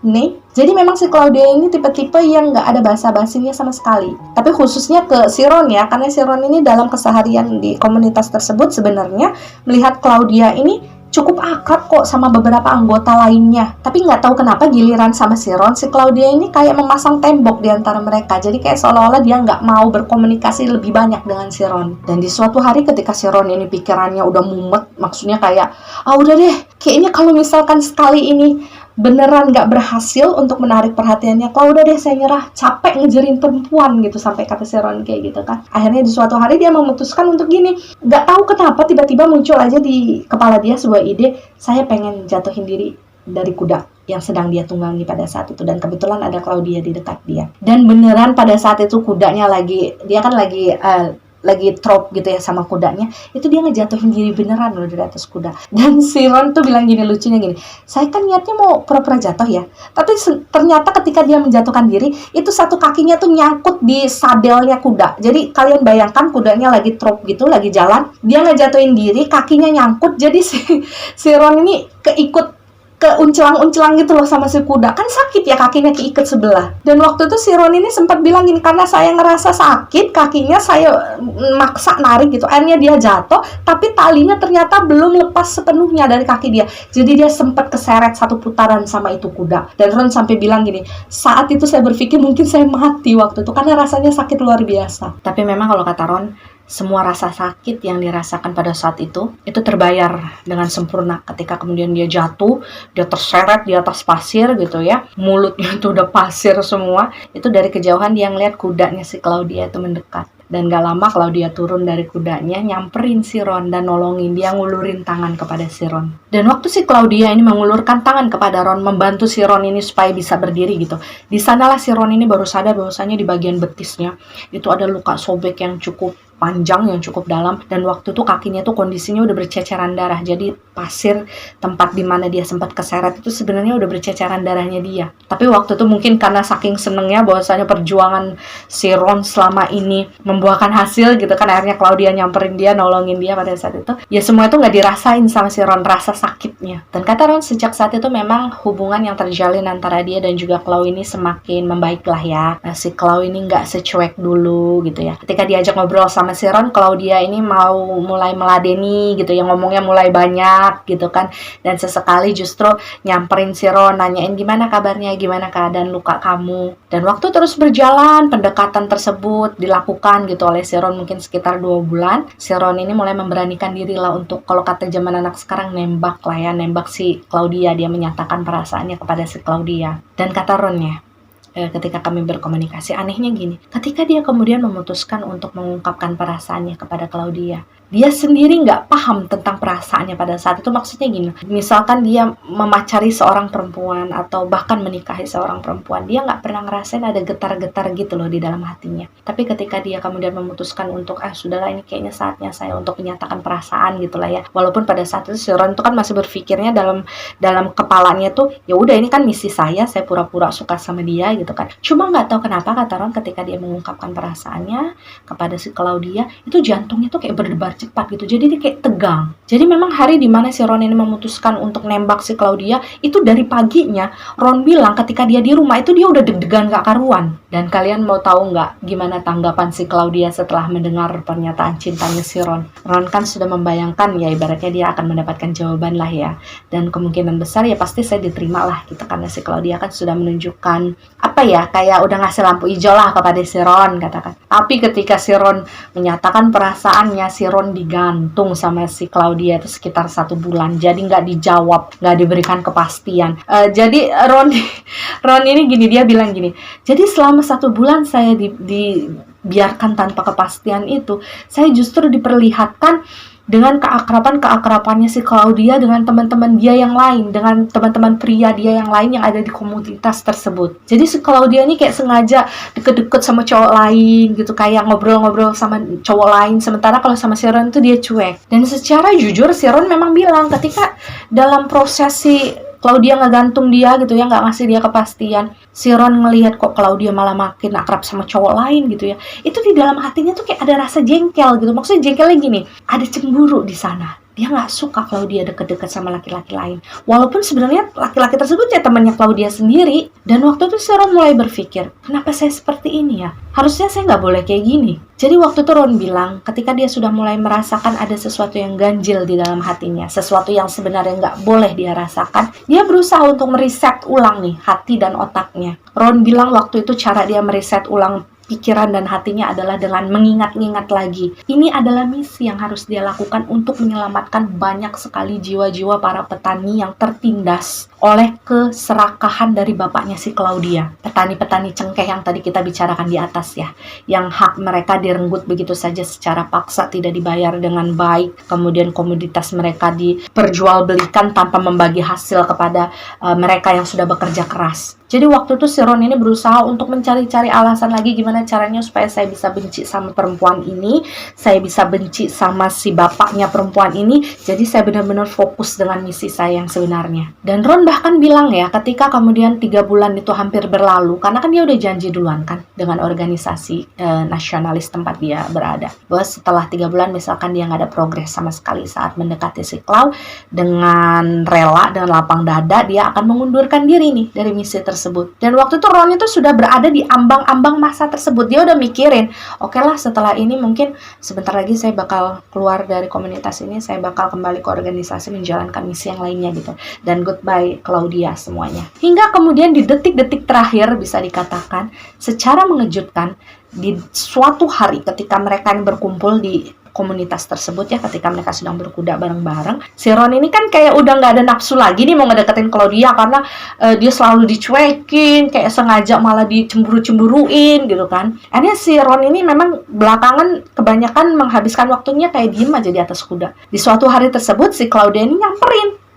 nih. Jadi memang si Claudia ini tipe-tipe yang nggak ada basa-basinya sama sekali. Tapi khususnya ke si Ron ya, karena si Ron ini dalam keseharian di komunitas tersebut sebenarnya melihat Claudia ini cukup akrab kok sama beberapa anggota lainnya. Tapi nggak tahu kenapa giliran sama si Ron, si Claudia ini kayak memasang tembok di antara mereka. Jadi kayak seolah-olah dia nggak mau berkomunikasi lebih banyak dengan si Ron. Dan di suatu hari ketika si Ron ini pikirannya udah mumet, maksudnya kayak, udah deh, kayaknya kalau misalkan sekali ini beneran gak berhasil untuk menarik perhatiannya, kalau udah deh saya nyerah, capek ngejerin perempuan gitu, sampai kata si Ron kayak gitu kan. Akhirnya di suatu hari dia memutuskan untuk gini, gak tahu kenapa tiba-tiba muncul aja di kepala dia sebuah ide, saya pengen jatuhin diri dari kuda yang sedang dia tunggangi pada saat itu. Dan kebetulan ada Claudia di dekat dia. Dan beneran pada saat itu kudanya dia kan lagi trop gitu ya sama kudanya, itu dia ngejatuhin diri beneran loh dari atas kuda. Dan si Ron tuh bilang gini, lucunya gini, saya kan niatnya mau pura-pura jatuh ya, tapi ternyata ketika dia menjatuhkan diri, itu satu kakinya tuh nyangkut di sadelnya kuda. Jadi kalian bayangkan kudanya lagi trop gitu, lagi jalan, dia ngejatuhin diri, kakinya nyangkut, jadi si Ron ini keunclang-unclang gitu loh sama si kuda. Kan sakit ya kakinya keikat sebelah. Dan waktu itu si Ron ini sempat bilang gini, karena saya ngerasa sakit kakinya, saya maksa narik gitu. Akhirnya dia jatuh, tapi talinya ternyata belum lepas sepenuhnya dari kaki dia. Jadi dia sempat keseret satu putaran sama itu kuda. Dan Ron sampai bilang gini, saat itu saya berpikir mungkin saya mati waktu itu, karena rasanya sakit luar biasa. Tapi memang kalau kata Ron, semua rasa sakit yang dirasakan pada saat itu terbayar dengan sempurna ketika kemudian dia jatuh, dia terseret di atas pasir gitu ya, mulutnya itu udah pasir semua. Itu dari kejauhan dia ngeliat kudanya si Claudia itu mendekat. Dan gak lama Claudia turun dari kudanya, nyamperin si Ron dan nolongin dia, ngulurin tangan kepada si Ron. Dan waktu si Claudia ini mengulurkan tangan kepada Ron, membantu si Ron ini supaya bisa berdiri gitu, di sanalah si Ron ini baru sadar bahwasanya di bagian betisnya itu ada luka sobek yang cukup panjang, yang cukup dalam. Dan waktu itu kakinya tuh kondisinya udah berceceran darah. Jadi pasir tempat dimana dia sempat keseret itu sebenarnya udah berceceran darahnya dia. Tapi waktu itu mungkin karena saking senengnya bahwasanya perjuangan si Ron selama ini membuahkan hasil gitu kan, akhirnya Claudia nyamperin dia, nolongin dia pada saat itu. Ya semua itu gak dirasain sama si Ron, rasa sakitnya. Dan kata Ron, sejak saat itu memang hubungan yang terjalin antara dia dan juga Clau ini semakin membaik lah ya. Nah, si Clau ini gak secuek dulu gitu ya. Ketika diajak ngobrol sama si Ron, Claudia ini mau mulai meladeni gitu ya, ngomongnya mulai banyak gitu kan. Dan sesekali justru nyamperin si Ron, nanyain gimana kabarnya, gimana keadaan luka kamu. Dan waktu terus berjalan, pendekatan tersebut dilakukan gitu oleh si Ron mungkin sekitar 2 bulan. Si Ron ini mulai memberanikan diri lah untuk, kalau kata zaman anak sekarang, nembak lah ya, nembak si Claudia. Dia menyatakan perasaannya kepada si Claudia. Dan kata Ron ya, ketika kami berkomunikasi. Anehnya gini, ketika dia kemudian memutuskan untuk mengungkapkan perasaannya kepada Claudia, dia sendiri nggak paham tentang perasaannya pada saat itu. Maksudnya gini, misalkan dia memacari seorang perempuan atau bahkan menikahi seorang perempuan, dia nggak pernah ngerasain ada getar-getar gitu loh di dalam hatinya. Tapi ketika dia kemudian memutuskan untuk sudahlah, ini kayaknya saatnya saya untuk menyatakan perasaan gitulah ya. Walaupun pada saat itu si Ron itu kan masih berpikirnya dalam kepalanya tuh, ya udah ini kan misi saya pura-pura suka sama dia gitu kan. Cuma nggak tahu kenapa kata Ron, ketika dia mengungkapkan perasaannya kepada si Claudia, itu jantungnya tuh kayak berdebar cepat gitu. Jadi dia kayak tegang. Jadi memang hari dimana si Ron ini memutuskan untuk nembak si Claudia, itu dari paginya Ron bilang ketika dia di rumah itu dia udah deg-degan gak karuan. Dan kalian mau tahu nggak gimana tanggapan si Claudia setelah mendengar pernyataan cintanya si Ron? Ron kan sudah membayangkan ya ibaratnya dia akan mendapatkan jawaban lah ya. Dan kemungkinan besar ya pasti saya diterima lah gitu, karena si Claudia kan sudah menunjukkan apa ya, kayak udah ngasih lampu hijau lah kepada si Ron katakan. Tapi ketika si Ron menyatakan perasaannya, si Ron digantung sama si Claudia itu sekitar 1 bulan. Jadi nggak dijawab, nggak diberikan kepastian. Jadi Ron ini gini, dia bilang gini, jadi selama 1 bulan saya dibiarkan tanpa kepastian itu, saya justru diperlihatkan dengan keakrabannya si Claudia dengan teman-teman dia yang lain, dengan teman-teman pria dia yang lain yang ada di komunitas tersebut. Jadi si Claudia ini kayak sengaja deket-deket sama cowok lain gitu, kayak ngobrol-ngobrol sama cowok lain, sementara kalau sama si Ron itu dia cuek. Dan secara jujur si Ron memang bilang ketika dalam proses si Claudia ngegantung dia gitu ya, nggak ngasih dia kepastian, si Ron ngelihat kok Claudia malah makin akrab sama cowok lain gitu ya, itu di dalam hatinya tuh kayak ada rasa jengkel gitu. Maksudnya jengkelnya gini, ada cemburu di sana. Dia nggak suka Claudia deket-deket sama laki-laki lain, walaupun sebenarnya laki-laki tersebut ya temannya Claudia sendiri. Dan waktu itu si Ron mulai berpikir, kenapa saya seperti ini ya? Harusnya saya nggak boleh kayak gini. Jadi waktu itu Ron bilang, ketika dia sudah mulai merasakan ada sesuatu yang ganjil di dalam hatinya, sesuatu yang sebenarnya nggak boleh dia rasakan, dia berusaha untuk mereset ulang nih hati dan otaknya. Ron bilang waktu itu cara dia mereset ulang pikiran dan hatinya adalah dengan mengingat-ingat lagi. Ini adalah misi yang harus dia lakukan untuk menyelamatkan banyak sekali jiwa-jiwa para petani yang tertindas oleh keserakahan dari bapaknya si Claudia. Petani-petani cengkeh yang tadi kita bicarakan di atas ya, yang hak mereka direnggut begitu saja secara paksa, tidak dibayar dengan baik, kemudian komoditas mereka diperjualbelikan tanpa membagi hasil kepada mereka yang sudah bekerja keras. Jadi waktu itu si Ron ini berusaha untuk mencari-cari alasan lagi gimana caranya supaya saya bisa benci sama perempuan ini, saya bisa benci sama si bapaknya perempuan ini. Jadi saya benar-benar fokus dengan misi saya yang sebenarnya. Dan Ron bahkan bilang ya, ketika kemudian 3 bulan itu hampir berlalu, karena kan dia udah janji duluan kan dengan organisasi nasionalis tempat dia berada, bahwa setelah 3 bulan misalkan dia nggak ada progres sama sekali saat mendekati si Clau, dengan rela, dengan lapang dada, dia akan mengundurkan diri nih dari misi tersebut. Dan waktu itu Ron itu sudah berada di ambang-ambang masa tersebut. Dia udah mikirin, oke lah setelah ini mungkin sebentar lagi saya bakal keluar dari komunitas ini, saya bakal kembali ke organisasi menjalankan misi yang lainnya gitu. Dan goodbye Claudia semuanya. Hingga kemudian di detik-detik terakhir bisa dikatakan, secara mengejutkan, di suatu hari ketika mereka berkumpul di komunitas tersebut ya, ketika mereka sedang berkuda bareng-bareng, si Ron ini kan kayak udah nggak ada nafsu lagi nih mau ngedeketin Claudia, karena dia selalu dicuekin, kayak sengaja malah dicemburu-cemburuin gitu kan. Akhirnya si Ron ini memang belakangan kebanyakan menghabiskan waktunya kayak diem aja di atas kuda. Di suatu hari tersebut si Claudia ini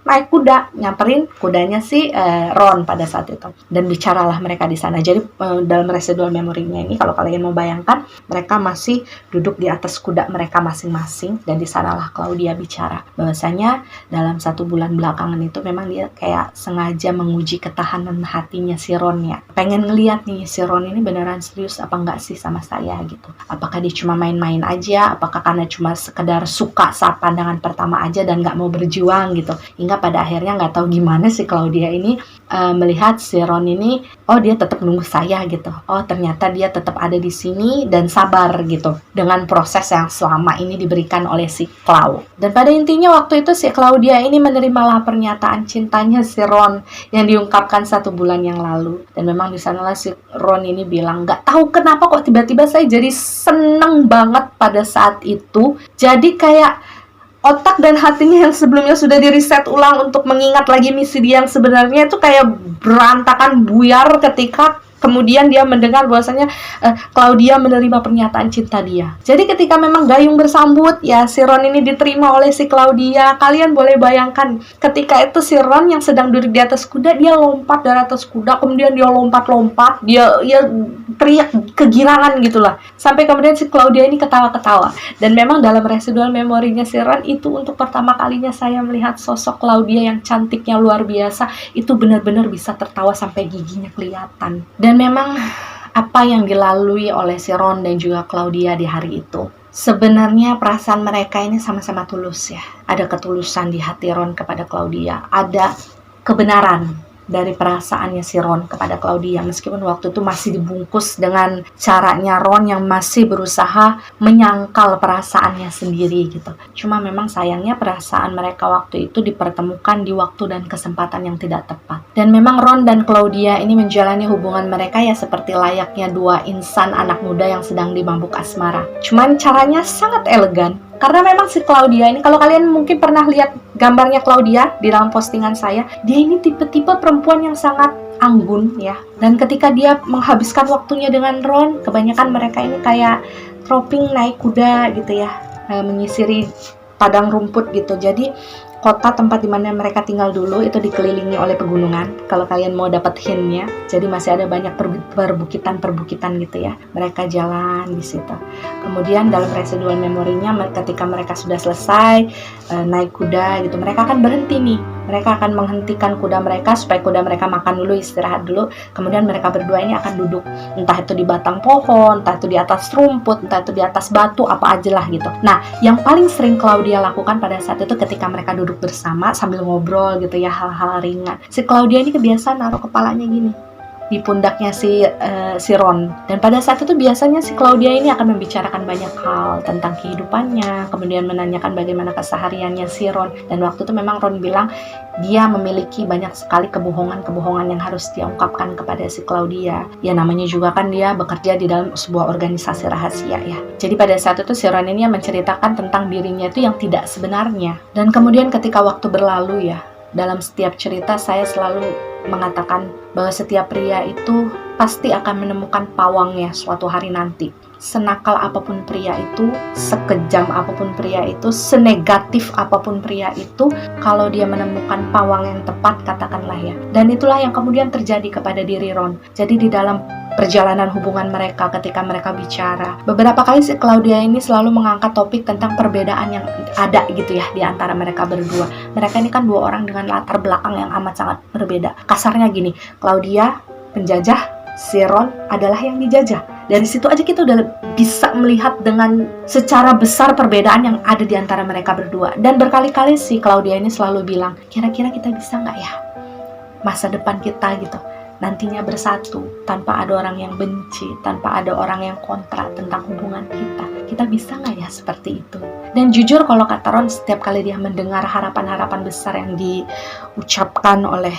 naik kuda, nyamperin kudanya si Ron pada saat itu, dan bicaralah mereka di sana. Jadi dalam residual memorinya ini, kalau kalian mau bayangkan, mereka masih duduk di atas kuda mereka masing-masing, dan di sanalah Claudia bicara bahwasanya dalam 1 bulan belakangan itu memang dia kayak sengaja menguji ketahanan hatinya si Ron ya, pengen ngeliat nih si Ron ini beneran serius apa enggak sih sama saya gitu. Apakah dia cuma main-main aja, apakah karena cuma sekedar suka saat pandangan pertama aja dan nggak mau berjuang gitu. Hingga pada akhirnya nggak tahu gimana si Claudia ini melihat si Ron ini, oh dia tetap nunggu saya gitu, oh ternyata dia tetap ada di sini dan sabar gitu dengan proses yang selama ini diberikan oleh si Clau. Dan pada intinya waktu itu si Claudia ini menerimalah pernyataan cintanya si Ron yang diungkapkan 1 bulan yang lalu. Dan memang di sanalah si Ron ini bilang, nggak tahu kenapa kok tiba-tiba saya jadi seneng banget pada saat itu. Jadi kayak otak dan hatinya yang sebelumnya sudah di-reset ulang untuk mengingat lagi misi dia yang sebenarnya itu kayak berantakan buyar ketika Kemudian dia mendengar bahwasanya Claudia menerima pernyataan cinta dia. Jadi ketika memang gayung bersambut, ya si Ron ini diterima oleh si Claudia. Kalian boleh bayangkan, ketika itu si Ron yang sedang duduk di atas kuda, dia lompat dari atas kuda, kemudian dia lompat-lompat, dia teriak kegirangan gitulah. Sampai kemudian si Claudia ini ketawa-ketawa. Dan memang dalam residual memorinya si Ron itu untuk pertama kalinya saya melihat sosok Claudia yang cantiknya luar biasa, itu benar-benar bisa tertawa sampai giginya kelihatan. Dan memang apa yang dilalui oleh si Ron dan juga Claudia di hari itu, sebenarnya perasaan mereka ini sama-sama tulus ya. Ada ketulusan di hati Ron kepada Claudia, ada kebenaran dari perasaannya si Ron kepada Claudia, meskipun waktu itu masih dibungkus dengan caranya Ron yang masih berusaha menyangkal perasaannya sendiri gitu. Cuma memang sayangnya perasaan mereka waktu itu dipertemukan di waktu dan kesempatan yang tidak tepat. Dan memang Ron dan Claudia ini menjalani hubungan mereka ya seperti layaknya dua insan anak muda yang sedang dimabuk asmara. Cuman caranya sangat elegan. Karena memang si Claudia ini, kalau kalian mungkin pernah lihat gambarnya Claudia di dalam postingan saya, dia ini tipe-tipe perempuan yang sangat anggun ya. Dan ketika dia menghabiskan waktunya dengan Ron, kebanyakan mereka ini kayak roping naik kuda gitu ya, menyisiri padang rumput gitu. Jadi kota tempat dimana mereka tinggal dulu itu dikelilingi oleh pegunungan. Kalau kalian mau dapat hintnya, jadi masih ada banyak perbukitan gitu ya. Mereka jalan di situ. Kemudian dalam residual memorinya, ketika mereka sudah selesai naik kuda gitu, mereka akan berhenti nih. Mereka akan menghentikan kuda mereka supaya kuda mereka makan dulu, istirahat dulu. Kemudian mereka berdua ini akan duduk, entah itu di batang pohon, entah itu di atas rumput, entah itu di atas batu, apa aja lah gitu. Nah, yang paling sering Claudia lakukan pada saat itu ketika mereka duduk bersama sambil ngobrol gitu ya, hal-hal ringan. Si Claudia ini kebiasaan naruh kepalanya gini di pundaknya si Ron. Dan pada saat itu biasanya si Claudia ini akan membicarakan banyak hal tentang kehidupannya, kemudian menanyakan bagaimana kesehariannya si Ron. Dan waktu itu memang Ron bilang dia memiliki banyak sekali kebohongan-kebohongan yang harus diungkapkan kepada si Claudia. Ya namanya juga kan dia bekerja di dalam sebuah organisasi rahasia ya. Jadi pada saat itu si Ron ini menceritakan tentang dirinya itu yang tidak sebenarnya. Dan kemudian ketika waktu berlalu ya, dalam setiap cerita saya selalu mengatakan bahwa setiap pria itu pasti akan menemukan pawangnya suatu hari nanti. Senakal apapun pria itu, sekejam apapun pria itu, senegatif apapun pria itu, kalau dia menemukan pawang yang tepat, katakanlah ya. Dan itulah yang kemudian terjadi kepada diri Ron. Jadi di dalam perjalanan hubungan mereka ketika mereka bicara, beberapa kali si Claudia ini selalu mengangkat topik tentang perbedaan yang ada gitu ya di antara mereka berdua. Mereka ini kan dua orang dengan latar belakang yang amat sangat berbeda. Kasarnya gini, Claudia penjajah, si Ron adalah yang dijajah. Dari situ aja kita udah bisa melihat dengan secara besar perbedaan yang ada di antara mereka berdua. Dan berkali-kali si Claudia ini selalu bilang, kira-kira kita bisa nggak ya masa depan kita gitu nantinya bersatu, tanpa ada orang yang benci, tanpa ada orang yang kontra tentang hubungan kita. Kita bisa nggak ya seperti itu? Dan jujur kalau kata Ron, setiap kali dia mendengar harapan-harapan besar yang diucapkan oleh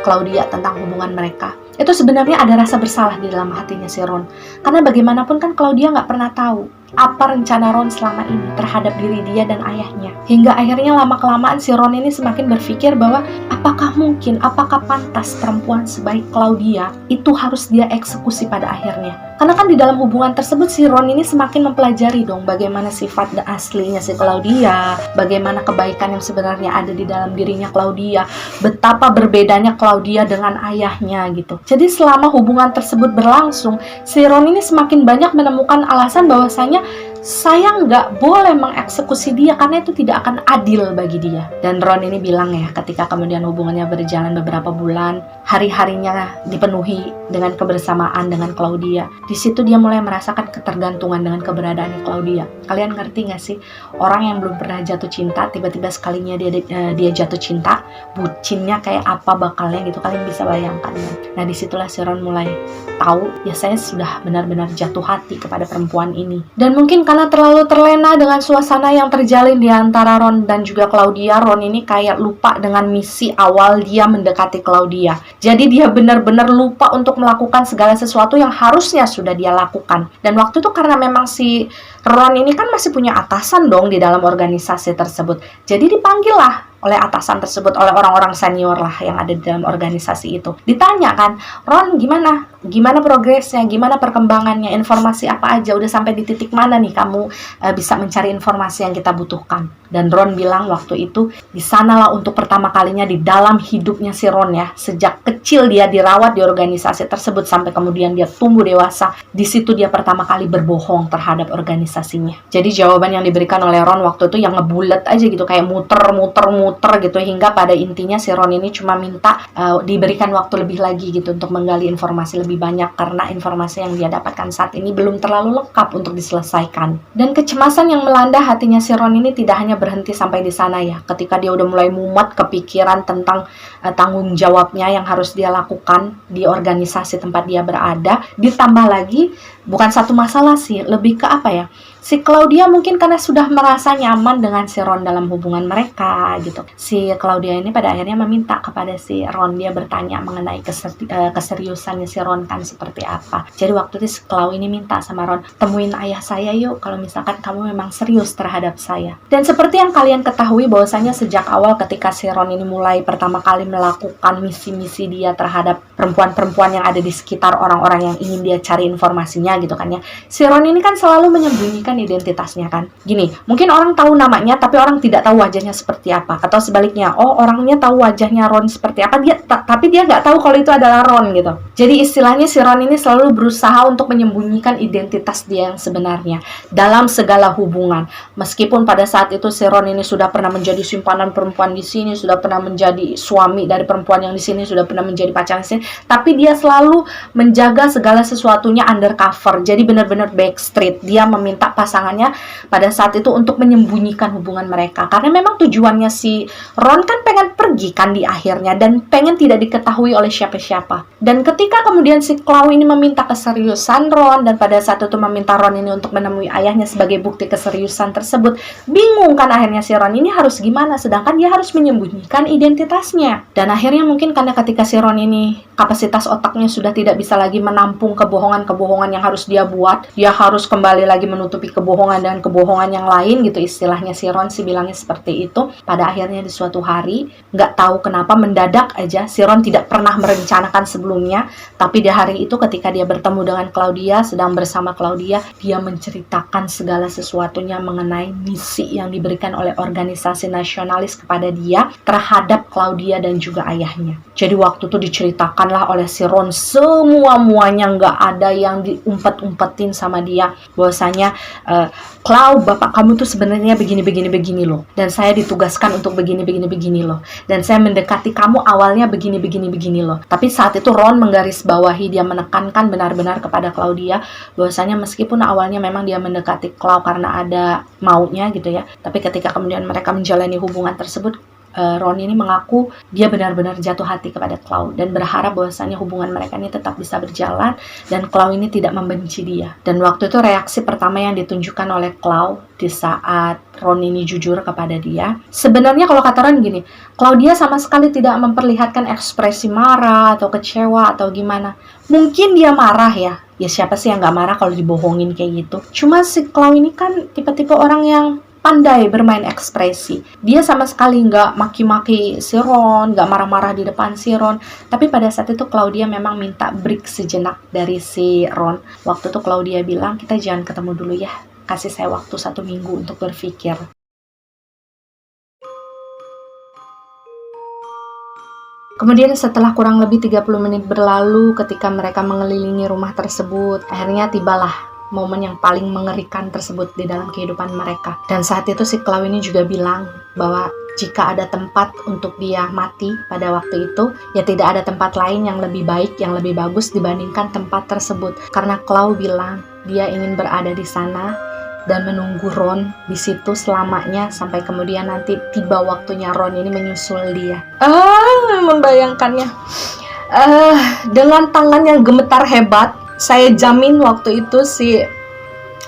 Claudia tentang hubungan mereka, itu sebenarnya ada rasa bersalah di dalam hatinya si Ron. Karena bagaimanapun kan Claudia nggak pernah tahu apa rencana Ron selama ini terhadap diri dia dan ayahnya. Hingga akhirnya lama-kelamaan si Ron ini semakin berpikir bahwa apakah mungkin, apakah pantas perempuan sebaik Claudia itu harus dia eksekusi pada akhirnya. Karena kan di dalam hubungan tersebut si Ron ini semakin mempelajari dong bagaimana sifat aslinya si Claudia, bagaimana kebaikan yang sebenarnya ada di dalam dirinya Claudia, betapa berbedanya Claudia dengan ayahnya gitu. Jadi selama hubungan tersebut berlangsung, si Ron ini semakin banyak menemukan alasan bahwasanya saya nggak boleh mengeksekusi dia karena itu tidak akan adil bagi dia. Dan Ron ini bilang ya, ketika kemudian hubungannya berjalan beberapa bulan, hari-harinya dipenuhi dengan kebersamaan dengan Claudia. Di situ dia mulai merasakan ketergantungan dengan keberadaan Claudia. Kalian ngerti nggak sih, orang yang belum pernah jatuh cinta, tiba-tiba sekalinya dia jatuh cinta, bucinnya kayak apa bakalnya gitu, kalian bisa bayangkan ya? Nah disitulah si Ron mulai tahu, ya saya sudah benar-benar jatuh hati kepada perempuan ini. Dan mungkin karena terlalu terlena dengan suasana yang terjalin di antara Ron dan juga Claudia, Ron ini kayak lupa dengan misi awal dia mendekati Claudia. Jadi dia benar-benar lupa untuk melakukan segala sesuatu yang harusnya sudah dia lakukan. Dan waktu itu karena memang si Ron ini kan masih punya atasan dong di dalam organisasi tersebut. Jadi dipanggil lah oleh atasan tersebut, oleh orang-orang senior lah yang ada di dalam organisasi itu. Ditanya kan, Ron gimana? gimana progresnya, gimana perkembangannya, informasi apa aja, udah sampai di titik mana nih kamu bisa mencari informasi yang kita butuhkan. Dan Ron bilang waktu itu, di sanalah untuk pertama kalinya di dalam hidupnya si Ron ya, sejak kecil dia dirawat di organisasi tersebut sampai kemudian dia tumbuh dewasa, di situ dia pertama kali berbohong terhadap organisasinya. Jadi jawaban yang diberikan oleh Ron waktu itu yang ngebulet aja gitu, kayak muter gitu, hingga pada intinya si Ron ini cuma minta diberikan waktu lebih lagi gitu untuk menggali informasi lebih banyak, karena informasi yang dia dapatkan saat ini belum terlalu lengkap untuk diselesaikan. Dan kecemasan yang melanda hatinya si Ron ini tidak hanya berhenti sampai di sana ya. Ketika dia udah mulai mumet kepikiran tentang tanggung jawabnya yang harus dia lakukan di organisasi tempat dia berada, ditambah lagi bukan satu masalah sih, lebih ke apa ya, si Claudia mungkin karena sudah merasa nyaman dengan si Ron dalam hubungan mereka gitu. Si Claudia ini pada akhirnya meminta kepada si Ron, dia bertanya mengenai keseriusannya si Ron kan seperti apa. Jadi waktu itu si Clau ini minta sama Ron, temuin ayah saya yuk kalau misalkan kamu memang serius terhadap saya. Dan seperti yang kalian ketahui bahwasanya sejak awal ketika si Ron ini mulai pertama kali melakukan misi-misi dia terhadap perempuan-perempuan yang ada di sekitar orang-orang yang ingin dia cari informasinya gitu kan ya. Si Ron ini kan selalu menyembunyikan identitasnya kan. Gini, mungkin orang tahu namanya tapi orang tidak tahu wajahnya seperti apa, atau sebaliknya, oh orangnya tahu wajahnya Ron seperti apa, tapi dia nggak tahu kalau itu adalah Ron gitu. Jadi istilahnya si Ron ini selalu berusaha untuk menyembunyikan identitas dia yang sebenarnya dalam segala hubungan. Meskipun pada saat itu si Ron ini sudah pernah menjadi simpanan perempuan di sini, sudah pernah menjadi suami dari perempuan yang di sini, sudah pernah menjadi pacar di sini, tapi dia selalu menjaga segala sesuatunya undercover. Jadi benar-benar backstreet. Dia meminta pasangannya pada saat itu untuk menyembunyikan hubungan mereka, karena memang tujuannya si Ron kan pengen pergi kan di akhirnya, dan pengen tidak diketahui oleh siapa-siapa. Dan ketika kemudian si Clau ini meminta keseriusan Ron, dan pada saat itu meminta Ron ini untuk menemui ayahnya sebagai bukti keseriusan tersebut, bingung kan akhirnya si Ron ini harus gimana, sedangkan dia harus menyembunyikan identitasnya. Dan akhirnya mungkin karena ketika si Ron ini kapasitas otaknya sudah tidak bisa lagi menampung kebohongan-kebohongan yang harus dia buat, dia harus kembali lagi menutupi kebohongan dan kebohongan yang lain gitu, istilahnya si Ron sih bilangnya seperti itu. Pada akhirnya di suatu hari, nggak tahu kenapa mendadak aja, si Ron tidak pernah merencanakan sebelumnya, tapi di hari itu ketika dia bertemu dengan Claudia, sedang bersama Claudia, dia menceritakan segala sesuatunya mengenai misi yang diberikan oleh organisasi nasionalis kepada dia terhadap Claudia dan juga ayahnya. Jadi waktu itu diceritakanlah oleh si Ron semua-muanya, nggak ada yang diumpet-umpetin sama dia, bahwasanya Clau, bapak kamu tuh sebenarnya begini loh, dan saya ditugaskan untuk begini loh, dan saya mendekati kamu awalnya begini loh. Tapi saat itu Ron menggarisbawahi, dia menekankan benar-benar kepada Claudia bahwasanya meskipun awalnya memang dia mendekati Clau karena ada maunya gitu ya, tapi ketika kemudian mereka menjalani hubungan tersebut, Ron ini mengaku dia benar-benar jatuh hati kepada Clau dan berharap bahwasanya hubungan mereka ini tetap bisa berjalan dan Clau ini tidak membenci dia. Dan waktu itu reaksi pertama yang ditunjukkan oleh Clau di saat Ron ini jujur kepada dia, sebenarnya kalau kata Ron gini, Claudia sama sekali tidak memperlihatkan ekspresi marah atau kecewa atau gimana. Mungkin dia marah ya siapa sih yang gak marah kalau dibohongin kayak gitu. Cuma si Clau ini kan tipe-tipe orang yang pandai bermain ekspresi. Dia sama sekali nggak maki-maki si Ron, nggak marah-marah di depan si Ron. Tapi pada saat itu Claudia memang minta break sejenak dari si Ron. Waktu itu Claudia bilang, kita jangan ketemu dulu ya. Kasih saya waktu 1 minggu untuk berpikir. Kemudian setelah kurang lebih 30 menit berlalu ketika mereka mengelilingi rumah tersebut, akhirnya tibalah momen yang paling mengerikan tersebut di dalam kehidupan mereka. Dan saat itu si Clau ini juga bilang bahwa jika ada tempat untuk dia mati pada waktu itu, ya tidak ada tempat lain yang lebih baik, yang lebih bagus dibandingkan tempat tersebut. Karena Clau bilang dia ingin berada di sana dan menunggu Ron di situ selamanya sampai kemudian nanti tiba waktunya Ron ini menyusul dia. Membayangkannya. Dengan tangan yang gemetar hebat, saya jamin waktu itu si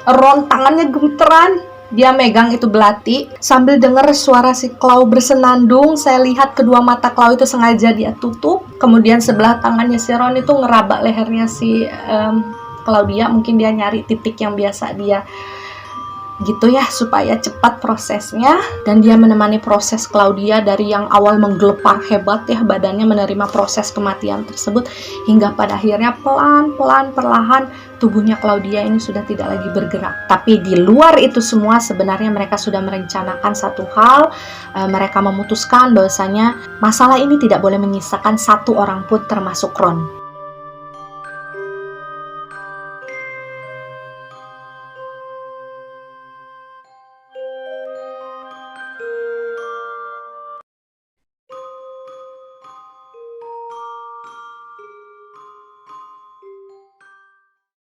Ron tangannya gemeteran. Dia megang itu belati sambil dengar suara si Clau bersenandung. Saya lihat kedua mata Clau itu sengaja dia tutup. Kemudian sebelah tangannya si Ron itu ngeraba lehernya si Claudia. Mungkin dia nyari titik yang biasa dia gitu ya, supaya cepat prosesnya. Dan dia menemani proses Claudia dari yang awal menggelepar hebat ya badannya menerima proses kematian tersebut, hingga pada akhirnya pelan-pelan perlahan tubuhnya Claudia ini sudah tidak lagi bergerak. Tapi di luar itu semua sebenarnya mereka sudah merencanakan satu hal. Mereka memutuskan bahwasanya masalah ini tidak boleh menyisakan satu orang pun termasuk Ron.